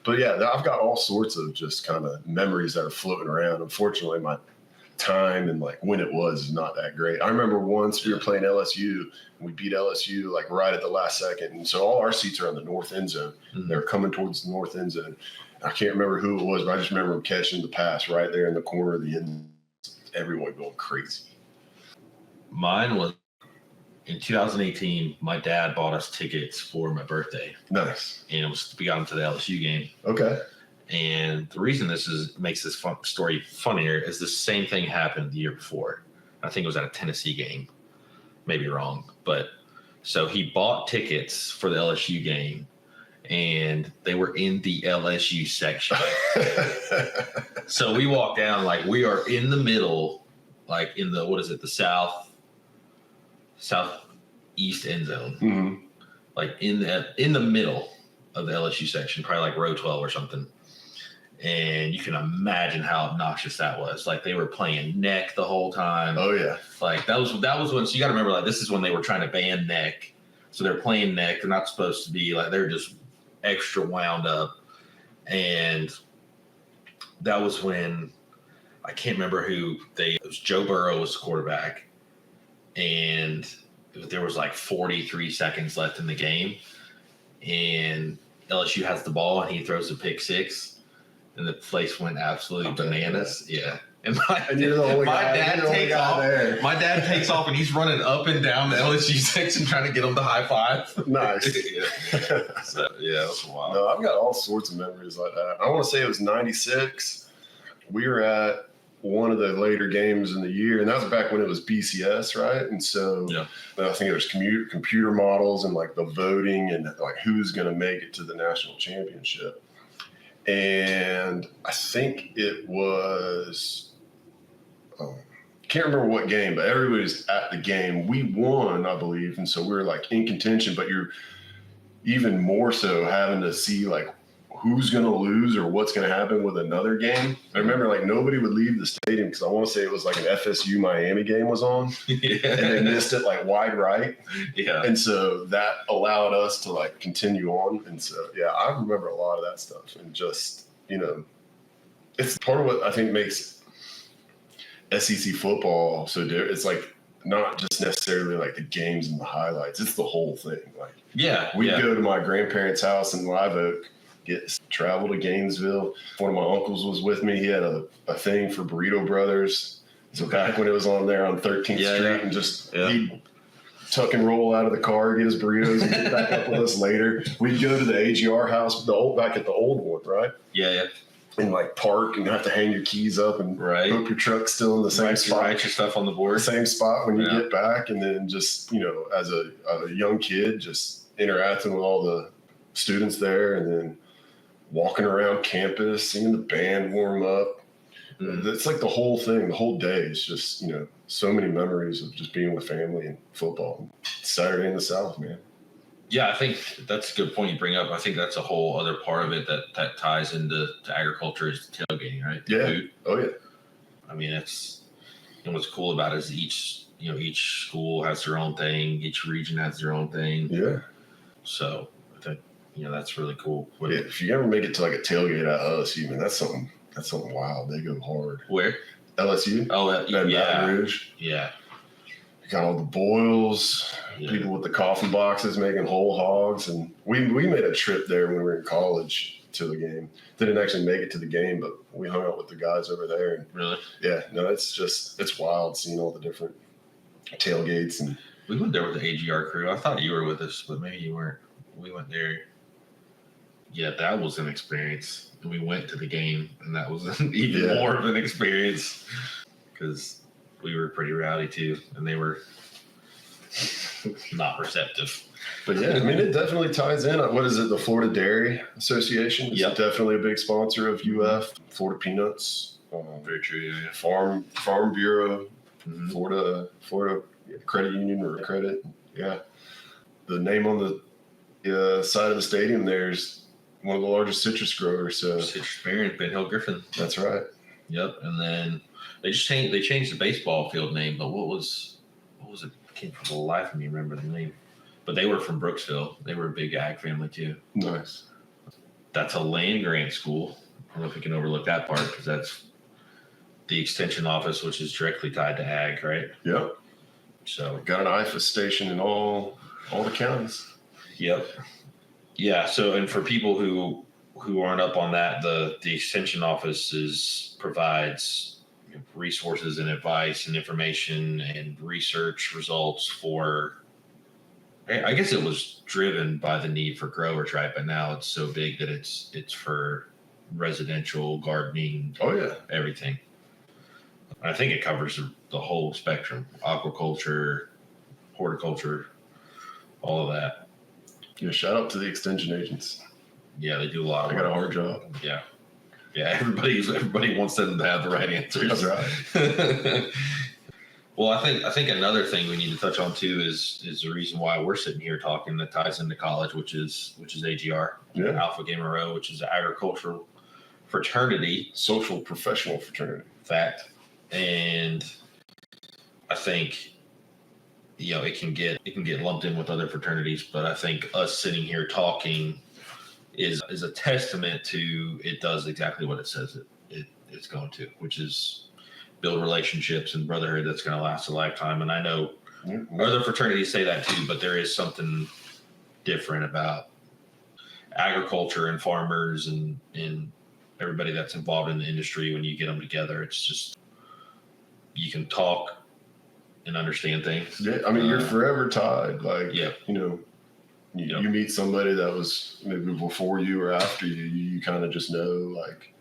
But yeah, I've got all sorts of just kind of memories that are floating around. Unfortunately, my time and like when it was is not that great. I remember once we were playing LSU and we beat LSU like right at the last second. And so all our seats are on the north end zone. Mm-hmm. They were coming towards the north end zone. I can't remember who it was, but I just remember catching the pass right there in the corner of the end. Everyone going crazy. Mine was in 2018. My dad bought us tickets for my birthday. Nice. And we got into the LSU game. Okay. And the reason makes this story funnier is the same thing happened the year before. I think it was at a Tennessee game. Maybe wrong. But so he bought tickets for the LSU game. And they were in the LSU section. So we walked down, like we are in the middle, like in the, the southeast end zone. Mm-hmm. Like in the middle of the LSU section, probably like row 12 or something. And you can imagine how obnoxious that was. Like they were playing neck the whole time. Oh yeah. Like that was when, so you got to remember, like this is when they were trying to ban neck. So they're playing neck. They're not supposed to be like, they're just extra wound up. And that was when I can't remember it was Joe Burrow was the quarterback, and there was like 43 seconds left in the game, and LSU has the ball and he throws a pick six, and the place went absolutely bananas. Yeah. And my dad takes off and he's running up and down the LSU section trying to get him to high five. Nice. So, yeah, that's wild. No, I've got all sorts of memories like that. I want to say it was 96. We were at one of the later games in the year, and that was back when it was BCS, right? And so I think it was computer models and like the voting and like who's going to make it to the national championship. And I think it was... can't remember what game, but everybody's at the game. We won, I believe, and so we were like in contention, but you're even more so having to see like who's going to lose or what's going to happen with another game. I remember like nobody would leave the stadium because I want to say it was like an FSU Miami game was on, and they missed it like wide right. Yeah. And so that allowed us to like continue on. And so, yeah, I remember a lot of that stuff, and just, it's part of what I think makes SEC football so different. It's like not just necessarily like the games and the highlights. It's the whole thing. Like we'd go to my grandparents' house in Live Oak, travel to Gainesville. One of my uncles was with me. He had a thing for Burrito Brothers. So back when it was on there on 13th Street, and just he'd tuck and roll out of the car, get his burritos, and get back up with us later. We'd go to the AGR house, back at the old one, right? Yeah. And like park and have to hang your keys up and hope your truck's still in the same spot. Write your stuff on the board. Same spot when you get back. And then just, as a young kid, just interacting with all the students there, and then walking around campus, seeing the band warm up. Mm-hmm. It's like the whole thing, the whole day is just, so many memories of just being with family and football. Saturday in the South, man. Yeah, I think that's a good point you bring up. I think that's a whole other part of it that ties into agriculture is tailgating, right? Yeah. Food. Oh, yeah. I mean, what's cool about it is each school has their own thing. Each region has their own thing. Yeah. So I think, that's really cool. Yeah, if you ever make it to like a tailgate at LSU, man, that's something wild. They go hard. Where? LSU. Oh, Baton Rouge. Yeah. You got all the boils, people with the coffin boxes making whole hogs. And we made a trip there when we were in college to the game. Didn't actually make it to the game, but we hung out with the guys over there. And really? Yeah. No, it's wild seeing all the different tailgates. And we went there with the AGR crew. I thought you were with us, but maybe you weren't. We went there. Yeah, that was an experience. and we went to the game, and that was even more of an experience because we were pretty rowdy too, and they were not receptive. But yeah, I mean, it definitely ties in. What is it? The Florida Dairy Association is definitely a big sponsor of UF. Florida Peanuts. Very true. Yeah. Farm Bureau. Florida Credit Union or Credit. Yeah. The name on the side of the stadium there's one of the largest citrus growers. So Citrus Parent, Ben Hill Griffin. That's right. Yep. And then they changed the baseball field name, but what was it? I can't for the life of me remember the name. But they were from Brooksville. They were a big ag family too. Nice. That's a land grant school. I don't know if we can overlook that part because that's the extension office, which is directly tied to ag, right? Yep. So got an IFA station in all the counties. Yep. Yeah. So, and for people who aren't up on that, the extension office provides resources and advice and information and research results for. I guess it was driven by the need for growers, right? But now it's so big that it's for residential gardening. Oh yeah, everything. I think it covers the whole spectrum: aquaculture, horticulture, all of that. Yeah, shout out to the extension agents. Yeah, they do a lot of work. They got a hard job. Yeah. Yeah, everybody wants them to have the right answers. That's right. Well, I think another thing we need to touch on too is the reason why we're sitting here talking that ties into college, which is AGR, Alpha Gamma Rho, which is an agricultural fraternity, social professional fraternity. Fact, and I think it can get lumped in with other fraternities, but I think us sitting here talking is a testament to it does exactly what it says it's going to, which is build relationships and brotherhood that's going to last a lifetime. And I know other fraternities say that too, but there is something different about agriculture and farmers and everybody that's involved in the industry. When you get them together, it's just, you can talk and understand things. Yeah, I mean, you're forever tied. Like, you meet somebody that was maybe before you or after you kind of just know like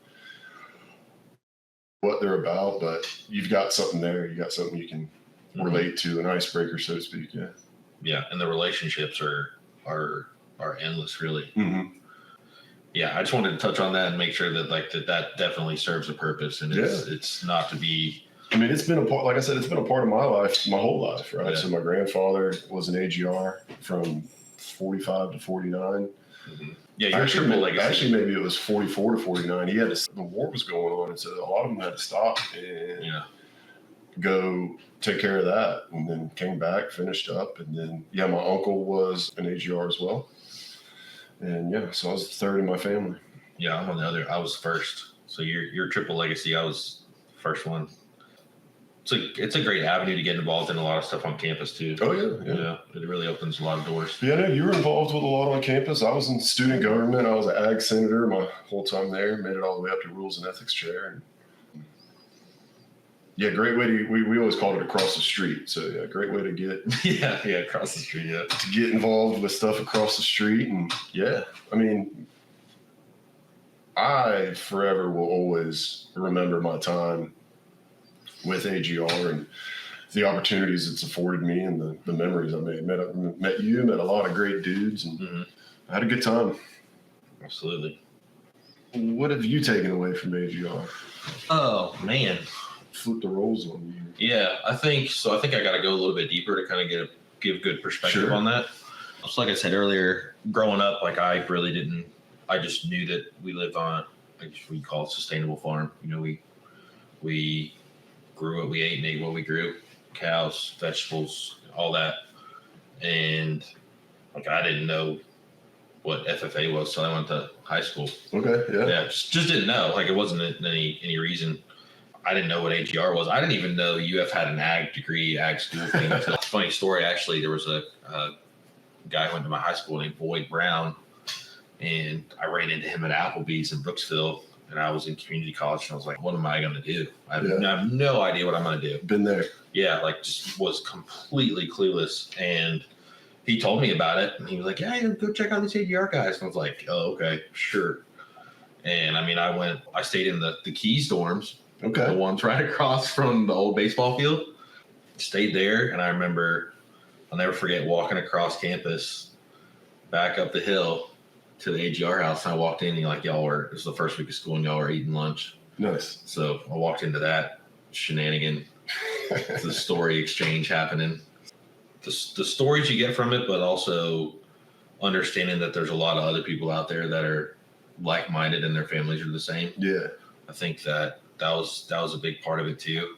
what they're about, but you've got something there. You got something you can relate to, an icebreaker, so to speak. Yeah. Yeah. And the relationships are endless, really. Mm-hmm. Yeah. I just wanted to touch on that and make sure that that definitely serves a purpose, and it's not to be, I mean, it's been a part, like I said, it's been a part of my life, my whole life, right? Yeah. So my grandfather was an AGR from 45 to 49. Mm-hmm. Yeah, you're triple legacy. Actually, maybe it was 44 to 49. The war was going on, and so a lot of them had to stop and go take care of that, and then came back, finished up, and then my uncle was an AGR as well, and so I was the third in my family. Yeah, I'm on the other. I was first. So you're triple legacy. I was first one. It's a great avenue to get involved in a lot of stuff on campus too. Oh yeah. It really opens a lot of doors. Yeah, no, you were involved with a lot on campus. I was in student government. I was an ag senator my whole time there. Made it all the way up to rules and ethics chair. And great way to. We always called it across the street. So great way to get. Across the street. Yeah, to get involved with stuff across the street, and I mean, I forever will always remember my time with AGR and the opportunities it's afforded me and the memories I made. Met you, met a lot of great dudes, and I had a good time. Absolutely. What have you taken away from AGR? Oh man, flip the roles on you. Yeah, I think so. I think I got to go a little bit deeper to kind of give good perspective on that. Just like I said earlier, growing up, like I really didn't. I just knew that we lived on, I guess we call it sustainable farm. We grew what we ate and ate what we grew, cows, vegetables, all that. And like, I didn't know what FFA was till I went to high school. Okay. Yeah. Yeah. Just didn't know. Like, it wasn't any reason. I didn't know what AGR was. I didn't even know UF had an ag degree, ag school thing. It's a funny story. Actually, there was a guy who went to my high school named Boyd Brown, and I ran into him at Applebee's in Brooksville. And I was in community college, and I was like, what am I going to do? I have no idea what I'm going to do. Been there. Yeah, like, just was completely clueless. And he told me about it, and he was like, yeah, go check out these AGR guys. And I was like, oh, okay, sure. And I mean, I stayed in the Keys dorms, Okay. the ones right across from the old baseball field. Stayed there, and I remember, I'll never forget walking across campus, back up the hill to the AGR house. And I walked in, and it was the first week of school, and y'all were eating lunch. Nice. So I walked into that shenanigan, the story exchange happening. The stories you get from it, but also understanding that there's a lot of other people out there that are like-minded and their families are the same. Yeah. I think that was a big part of it too.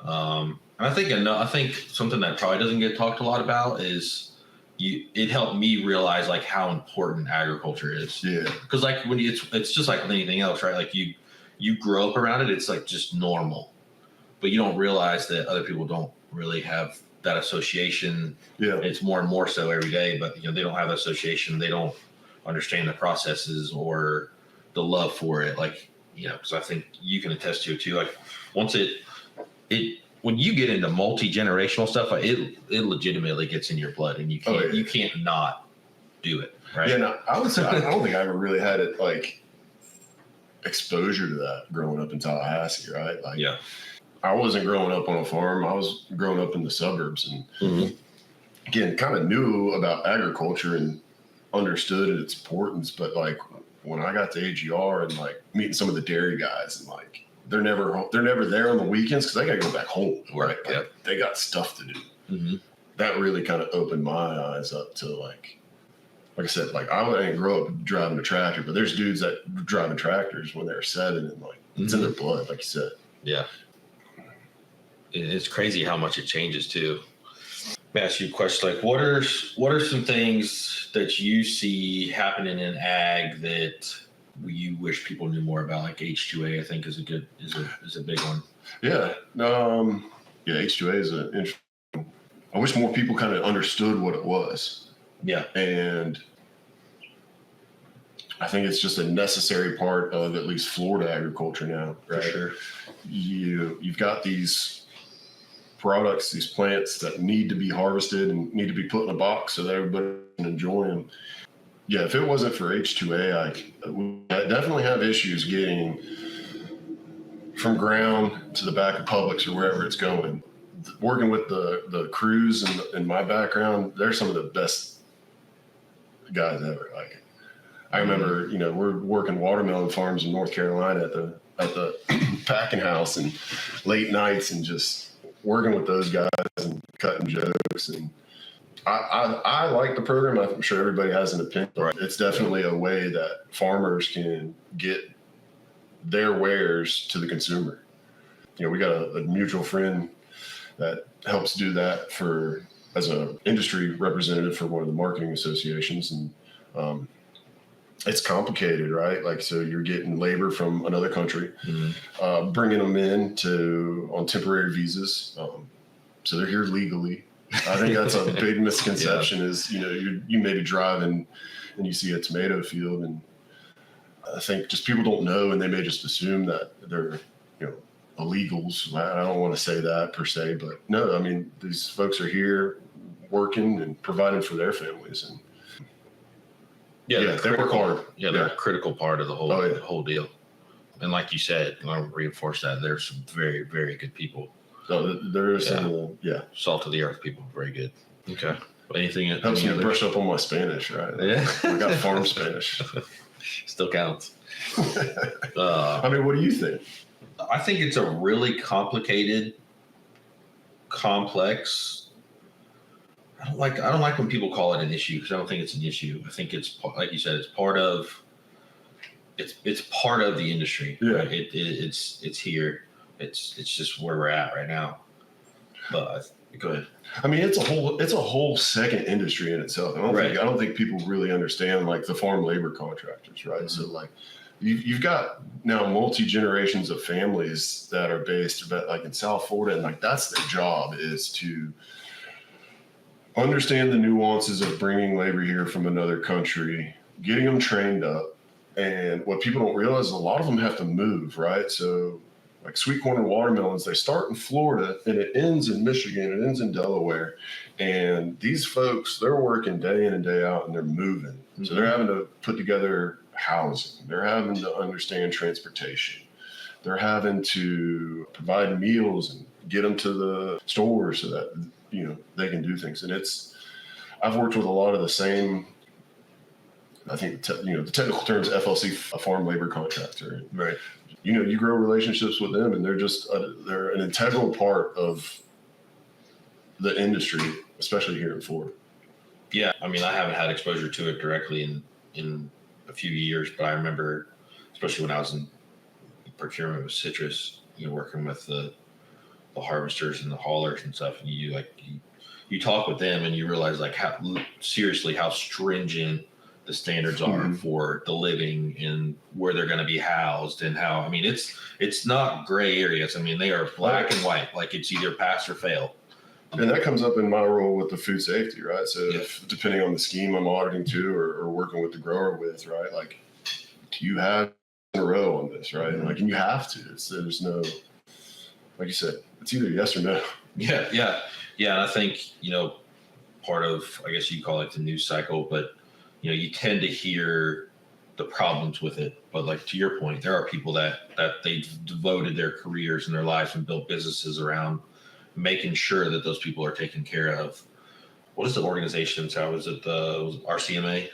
And I think something that probably doesn't get talked a lot about is it helped me realize like how important agriculture is. Yeah. Because like when it's just like anything else, right? Like you grow up around it, it's like just normal, but you don't realize that other people don't really have that association. Yeah. It's more and more so every day, but they don't have that association. They don't understand the processes or the love for it. Like, because I think you can attest to it too. Like once when you get into multi-generational stuff, like it legitimately gets in your blood, and you can't not do it. Right. Yeah. No, I would say I don't think I ever really had it like exposure to that growing up in Tallahassee. Right. Like, yeah. I wasn't growing up on a farm. I was growing up in the suburbs, and again, kind of knew about agriculture and understood its importance. But like when I got to AGR and like meeting some of the dairy guys, and like they're never there on the weekends because they got to go back home. Right. Like, they got stuff to do. Mm-hmm. That really kind of opened my eyes up to like I said, like I didn't grow up driving a tractor, but there's dudes that were driving tractors when they were 7, and like it's in their blood, like you said. Yeah. It's crazy how much it changes too. Let me ask you a question. Like, what are some things that you see happening in ag that you wish people knew more about? Like H2A, I think is a big one. Yeah. H2A is an interesting. I wish more people kind of understood what it was. Yeah. And I think it's just a necessary part of at least Florida agriculture now. Right? For sure. You've got these products, these plants that need to be harvested and need to be put in a box so that everybody can enjoy them. Yeah, if it wasn't for H2A, I definitely have issues getting from ground to the back of Publix or wherever it's going. Working with the crews in my background, they're some of the best guys ever. Like, I remember, we're working watermelon farms in North Carolina at the packing house and late nights and just working with those guys and cutting jokes. And I like the program. I'm sure everybody has an opinion. Right. It's definitely a way that farmers can get their wares to the consumer. We got a mutual friend that helps do that as an industry representative for one of the marketing associations. And it's complicated, right? Like, so you're getting labor from another country, bringing them in on temporary visas. So they're here legally. I think that's a big misconception is, you may be driving and you see a tomato field, and I think just people don't know, and they may just assume that they're, illegals. I don't want to say that per se, but no, I mean, these folks are here working and providing for their families. And they work hard. Yeah, they're a critical part of the whole deal. And like you said, and I'll reinforce that, there's some very, very good people. So there's salt of the earth people, very good. Okay. Anything that helps me brush up on my Spanish, right? Yeah, I got farm Spanish. Still counts. I mean, what do you think? I think it's a really complicated, complex. I don't like when people call it an issue, because I don't think it's an issue. I think it's, like you said, it's part of the industry. Yeah. Right? It's here. It's just where we're at right now. But go ahead. I mean, it's a whole second industry in itself. I don't think people really understand like the farm labor contractors, right? Mm-hmm. So like you've got now multi-generations of families that are based like in South Florida, and like that's their job, is to understand the nuances of bringing labor here from another country, getting them trained up. And what people don't realize is a lot of them have to move, right? So like sweet corn and watermelons, they start in Florida and it ends in Michigan, it ends in Delaware. And these folks, they're working day in and day out, and they're moving. Mm-hmm. So they're having to put together housing. They're having to understand transportation. They're having to provide meals and get them to the store so that, they can do things. And I've worked with a lot of the same, I think, the technical term is FLC, a farm labor contractor. Right. You grow relationships with them, and they're they're an integral part of the industry, especially here in Florida. Yeah. I mean, I haven't had exposure to it directly in a few years, but I remember, especially when I was in procurement with citrus, working with the harvesters and the haulers and stuff, and you talk with them and you realize like how stringent the standards are for the living and where they're going to be housed, and how, I mean, it's not gray areas. I mean, they are black and white, like it's either pass or fail. And that comes up in my role with the food safety, right? So if, depending on the scheme I'm auditing to or working with the grower with, right? Like, you have a row on this, right? Like, and you have to. There's no, like you said, it's either yes or no. Yeah. And I think, part of, I guess you call it the news cycle, but, you tend to hear the problems with it. But like, to your point, there are people that they've devoted their careers and their lives and built businesses around making sure that those people are taken care of. What is the organization? So was it was RCMA?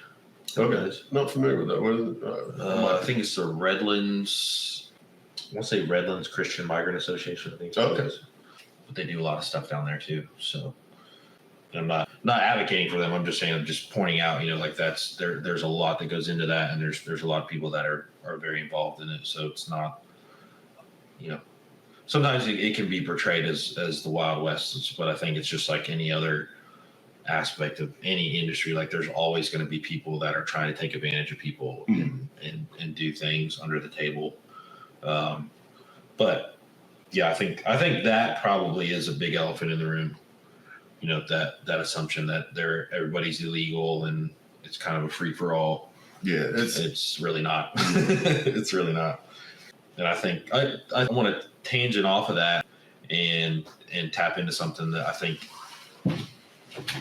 Okay. Not familiar with that. What is it? I think it's the Redlands. I want to say Redlands Christian Migrant Association. I think. Okay. But they do a lot of stuff down there too. So I'm not advocating for them. I'm just saying, I'm just pointing out, like there's a lot that goes into that, and there's a lot of people that are very involved in it. So it's not, sometimes it can be portrayed as the Wild West, but I think it's just like any other aspect of any industry. Like, there's always going to be people that are trying to take advantage of people and do things under the table. But yeah, I think that probably is a big elephant in the room. That assumption that everybody's illegal and it's kind of a free for all. Yeah, it's really not. It's really not. And I think I want to tangent off of that and tap into something that I think,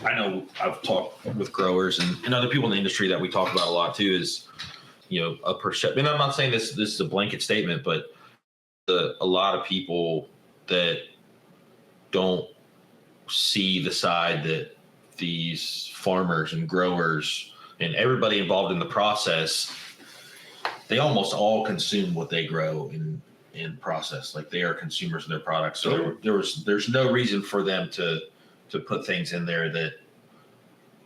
I know I've talked with growers and other people in the industry that we talk about a lot too, is, a perception. And I'm not saying this is a blanket statement, but a lot of people that don't see the side that these farmers and growers and everybody involved in the process, they almost all consume what they grow in process. Like, they are consumers of their products. So there's no reason for them to put things in there that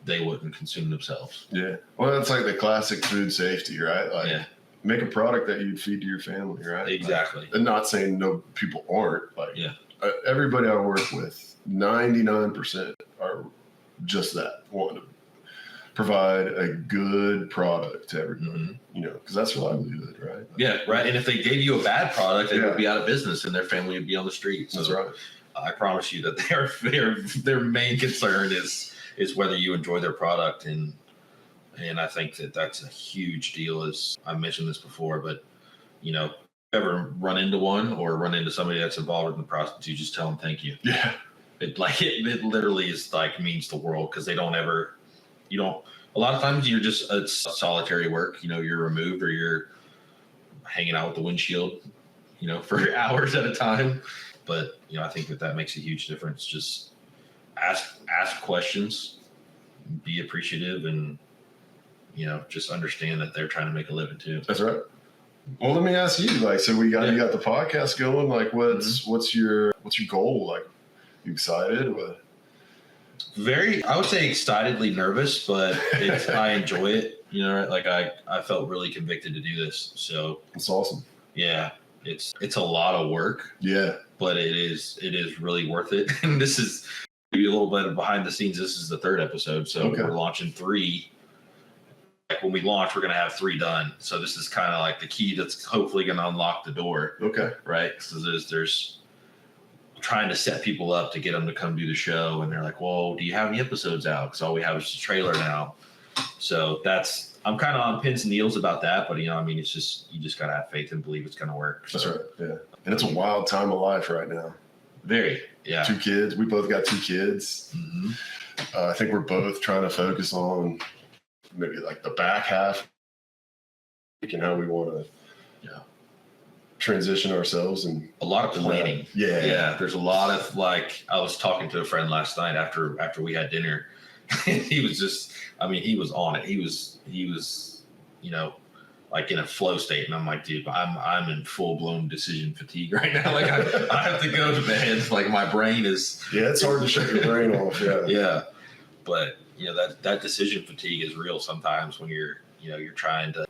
they wouldn't consume themselves. Yeah. Well, that's like the classic food safety, right? Like, make a product that you'd feed to your family, right? Exactly. Like, and not saying no people aren't. Like, everybody I work with, 99% are just that, wanting to provide a good product to everybody, because that's your livelihood, right? Yeah, right. And if they gave you a bad product, they would be out of business and their family would be on the street. So that's right. I promise you that their main concern is whether you enjoy their product, and I think that's a huge deal. As I mentioned this before, but ever run into one or run into somebody that's involved in the process, you just tell them thank you. Yeah. It literally is like means the world, because a lot of times it's solitary work. You're removed or you're hanging out with the windshield, for hours at a time. But, I think that makes a huge difference. Just ask questions, be appreciative, and, just understand that they're trying to make a living too. That's right. Well, let me ask you, so you got the podcast going. Like, what's your goal? Like, you excited? What? I would say excitedly nervous, but I enjoy it. Like I felt really convicted to do this. So it's awesome. Yeah. It's a lot of work. Yeah. But it is really worth it. And this is maybe a little bit of behind the scenes. This is the 3rd episode. So we're launching 3. Like, when we launch, we're going to have 3 done. So this is kind of like the key that's hopefully going to unlock the door. Okay. Right. So there's trying to set people up to get them to come do the show, and they're like, well, do you have any episodes out? Because all we have is a trailer now. So I'm kind of on pins and needles about that, but it's just, you just gotta have faith and believe it's gonna work. So. That's right. Yeah. And it's a wild time of life right now. Very. Yeah. 2 kids. We both got 2 kids. Mm-hmm. I think we're both trying to focus on maybe like the back half and how we want to transition ourselves, and a lot of planning. Yeah. There's a lot of, like, I was talking to a friend last night after we had dinner. He was just, he was on it. He was, like in a flow state. And I'm like, dude, I'm in full blown decision fatigue right now. Like I have to go to bed. Like my brain is. Yeah. It's hard to shut your brain off. Yeah. Yeah. But that decision fatigue is real sometimes when you're trying to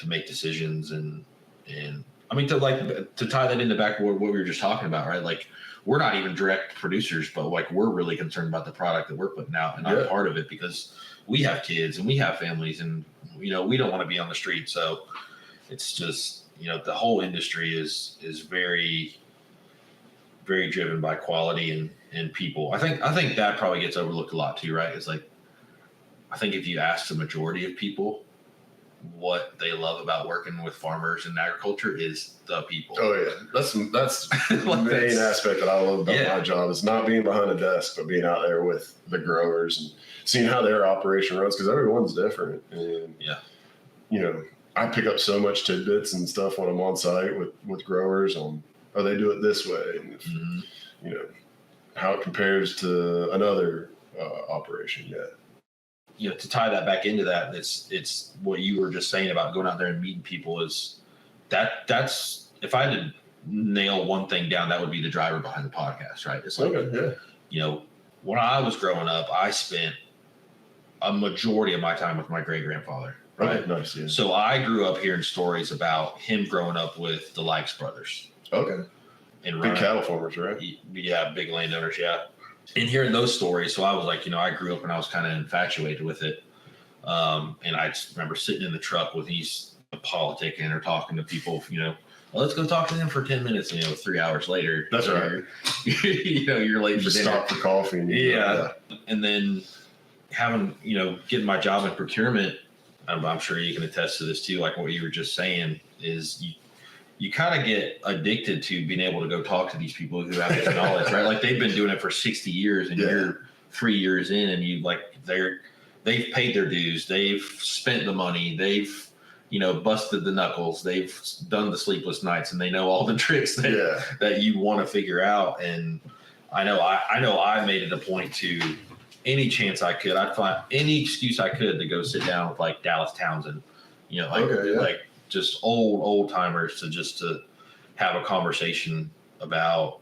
make decisions and to tie that into back what we were just talking about, right? Like we're not even direct producers, but like we're really concerned about the product that we're putting out, and I'm part of it because we have kids and we have families, and we don't want to be on the street. So it's just the whole industry is very, very driven by quality and people. I think that probably gets overlooked a lot too, right? It's like I think if you ask the majority of people what they love about working with farmers and agriculture is the people. Oh yeah, that's the main aspect that I love about my job is not being behind a desk, but being out there with the growers and seeing how their operation runs, because everyone's different. And I pick up so much tidbits and stuff when I'm on site with growers on they do it this way, and if, how it compares to another operation. To tie that back into that, it's what you were just saying about going out there and meeting people is that's if I had to nail one thing down, that would be the driver behind the podcast, right? It's like, when I was growing up, I spent a majority of my time with my great grandfather, right? Okay, nice, yeah. So I grew up hearing stories about him growing up with the Likes brothers. Okay. And big cattle farmers, right? Yeah, big landowners, yeah. And hearing those stories, so I was like, I grew up and I was kind of infatuated with it. And I just remember sitting in the truck with these politicking or talking to people, well, let's go talk to them for 10 minutes. 3 hours later. That's right. You're late for dinner. Stop for coffee. And And then having, getting my job in procurement, I'm sure you can attest to this too. Like what you were just saying is you kind of get addicted to being able to go talk to these people who have this knowledge, right? Like they've been doing it for 60 years and you're 3 years in and they've paid their dues. They've spent the money. They've, busted the knuckles. They've done the sleepless nights and they know all the tricks that you want to figure out. And I know I made it a point to any chance I could, I'd find any excuse I could to go sit down with like Dallas Townsend, like just old timers to have a conversation about,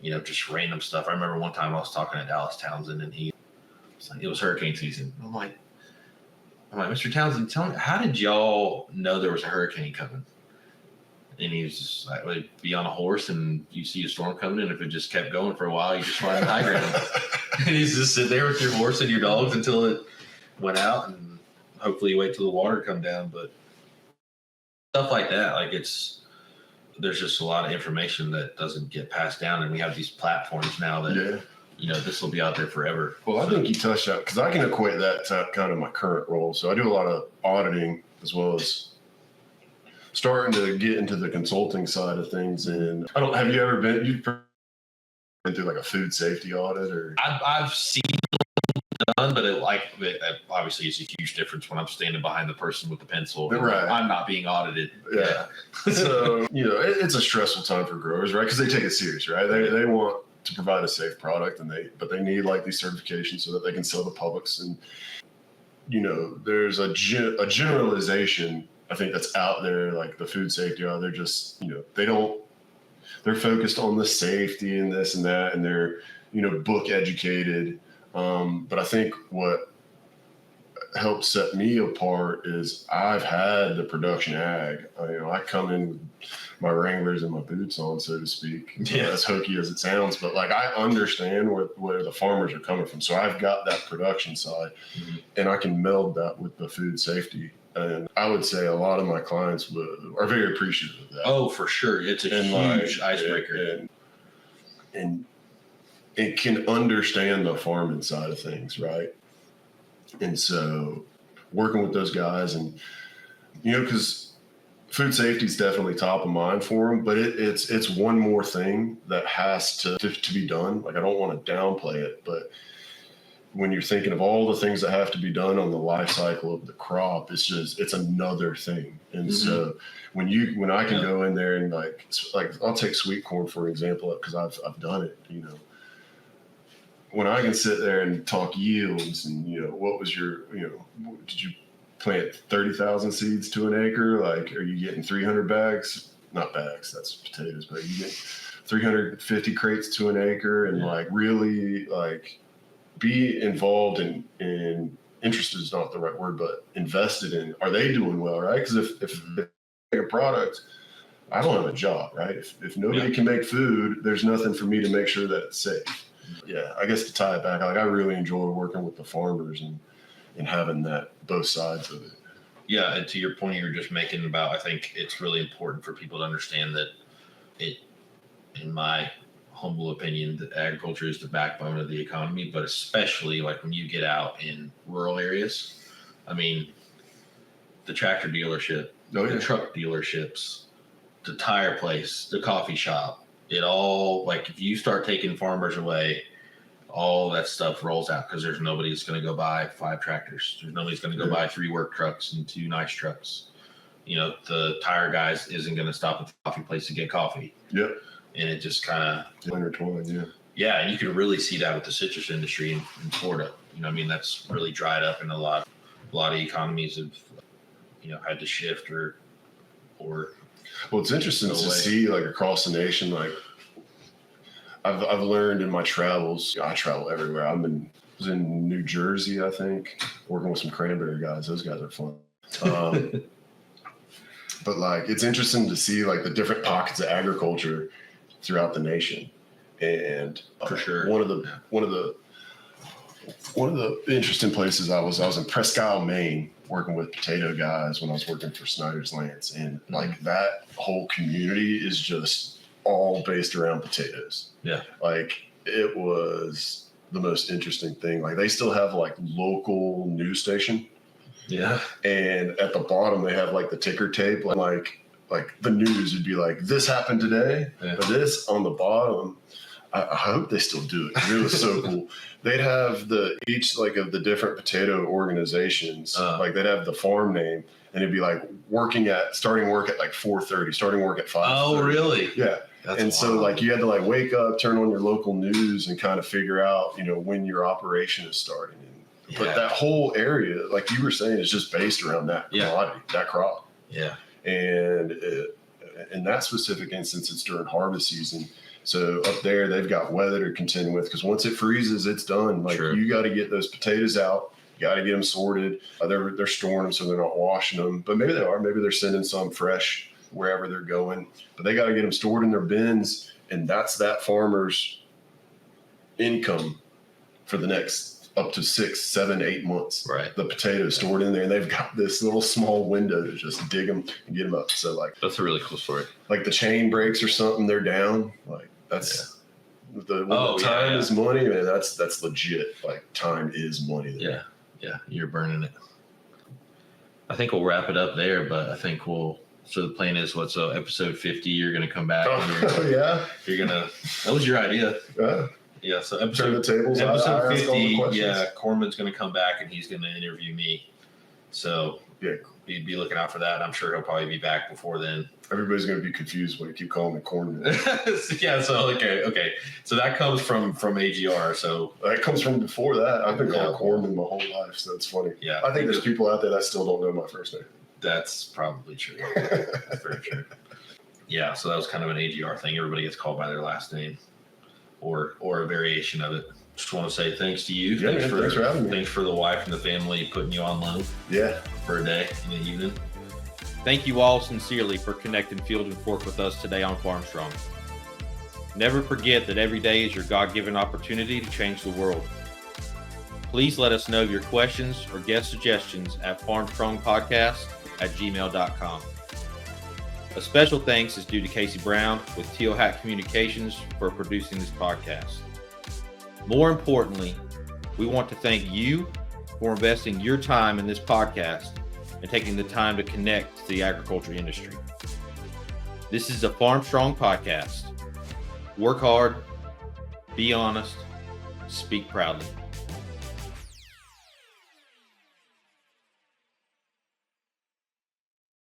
just random stuff. I remember one time I was talking to Dallas Townsend and it was hurricane season. I'm like, Mr. Townsend, tell me, how did y'all know there was a hurricane coming? And he was just like, well, be on a horse and you see a storm coming, and if it just kept going for a while, you just find the high ground. And he's just sit there with your horse and your dogs until it went out, and hopefully you wait till the water come down. But stuff like that, like there's just a lot of information that doesn't get passed down, and we have these platforms now that this will be out there forever. Well, I think you touched on, because I can equate that to kind of my current role. So I do a lot of auditing as well as starting to get into the consulting side of things. And have you ever been through like a food safety audit? Or I've seen it done, but obviously it's a huge difference when I'm standing behind the person with the pencil. Right. I'm not being audited. Yeah. So, it's a stressful time for growers, right? Because they take it serious, right? They want to provide a safe product, but they need like these certifications so that they can sell to Publix. And, there's a generalization, I think, that's out there, like the food safety, they're just, they're focused on the safety and this and that, and they're, book educated. But I think what helped set me apart is I've had the production ag. I come in with my Wranglers and my boots on, so to speak. As hokey as it sounds, but like I understand where the farmers are coming from. So I've got that production side, and I can meld that with the food safety. And I would say a lot of my clients are very appreciative of that. Oh, for sure. It's a huge icebreaker. And can understand the farming side of things, right? And so working with those guys and, because food safety is definitely top of mind for them, but it's one more thing that has to be done. Like, I don't want to downplay it, but when you're thinking of all the things that have to be done on the life cycle of the crop, it's another thing. And so when I can go in there and like I'll take sweet corn for example, because I've done it, you know. When I can sit there and talk yields and, you know, what was your, you know, did you plant 30,000 seeds to an acre? Like, are you getting 300 bags? Not bags, that's potatoes, but you get 350 crates to an acre, and like really like be involved in interested is not the right word, but invested in, are they doing well, right? Because if they make a product, I don't have a job, right? If nobody can make food, there's nothing for me to make sure that it's safe. Yeah, I guess to tie it back, like I really enjoy working with the farmers and having that both sides of it. Yeah, and to your point you were just making about, I think it's really important for people to understand that it, in my humble opinion, that agriculture is the backbone of the economy, but especially like when you get out in rural areas. I mean, the tractor dealership, the truck dealerships, the tire place, the coffee shop, it all, like if you start taking farmers away, all that stuff rolls out because there's nobody that's going to go buy 5 tractors. There's nobody's going to go buy 3 work trucks and 2 nice trucks. You know, the tire guys isn't going to stop at the coffee place to get coffee. Yep. And it just kind of intertwined, yeah. Yeah, and you can really see that with the citrus industry in Florida. You know, I mean, that's really dried up, and a lot of economies have, you know, had to shift or. Well, it's interesting to see like across the nation, like I've learned in my travels. I travel everywhere. I was in New Jersey, I think, working with some cranberry guys. Those guys are fun. But like, it's interesting to see like the different pockets of agriculture throughout the nation. And for sure, one of the interesting places I was in Presque Isle, Maine, working with potato guys when I was working for Snyder's Lance, and like that whole community is just all based around potatoes. Yeah, like it was the most interesting thing. Like they still have like local news station. Yeah, and at the bottom they have like the ticker tape, like the news would be like, this happened today, but this on the bottom. I hope they still do it. It was so cool. They'd have each like of the different potato organizations, like they'd have the farm name, and it'd be like starting work at like 4:30, starting work at 5:30. Oh, really? Yeah. That's wild. So like you had to like wake up, turn on your local news, and kind of figure out, you know, when your operation is starting. But that whole area, like you were saying, is just based around that commodity, that crop. Yeah. And in that specific instance, it's during harvest season. So up there, they've got weather to contend with, because once it freezes, it's done. Like you got to get those potatoes out. You got to get them sorted. They're storing them so they're not washing them. But maybe they are. Maybe they're sending some fresh wherever they're going. But they got to get them stored in their bins, and that's that farmer's income for the next up to 6, 7, 8 months. Right. The potatoes stored in there, and they've got this little small window to just dig them and get them up. So like that's a really cool story. Like the chain breaks or something, they're down. Like that's the time is money, man. That's legit. Like time is money there. Yeah, you're burning it. I think we'll wrap it up there, but I think so the plan is episode 50, you're gonna come back. You're gonna that was your idea. Yeah, so turn the tables. Episode 50, Cornman's going to come back and he's going to interview me. So you'd be looking out for that. I'm sure he'll probably be back before then. Everybody's going to be confused when you keep calling me Cornman. So okay. So that comes from AGR. So that comes from before that. I've been calling Cornman my whole life, so it's funny. Yeah, I think there's people out there that still don't know my first name. That's probably true. That's very true. Yeah, so that was kind of an AGR thing. Everybody gets called by their last name. Or a variation of it. Just want to say thanks to you. Thanks for having me. Thanks for the wife and the family putting you on loan. Yeah. For a day in the evening. Thank you all sincerely for connecting Field and Fork with us today on Farmstrong. Never forget that every day is your God-given opportunity to change the world. Please let us know your questions or guest suggestions at farmstrongpodcast@gmail.com. A special thanks is due to Casey Brown with Teal Hat Communications for producing this podcast. More importantly, we want to thank you for investing your time in this podcast and taking the time to connect to the agriculture industry. This is a Farmstrong podcast. Work hard, be honest, speak proudly.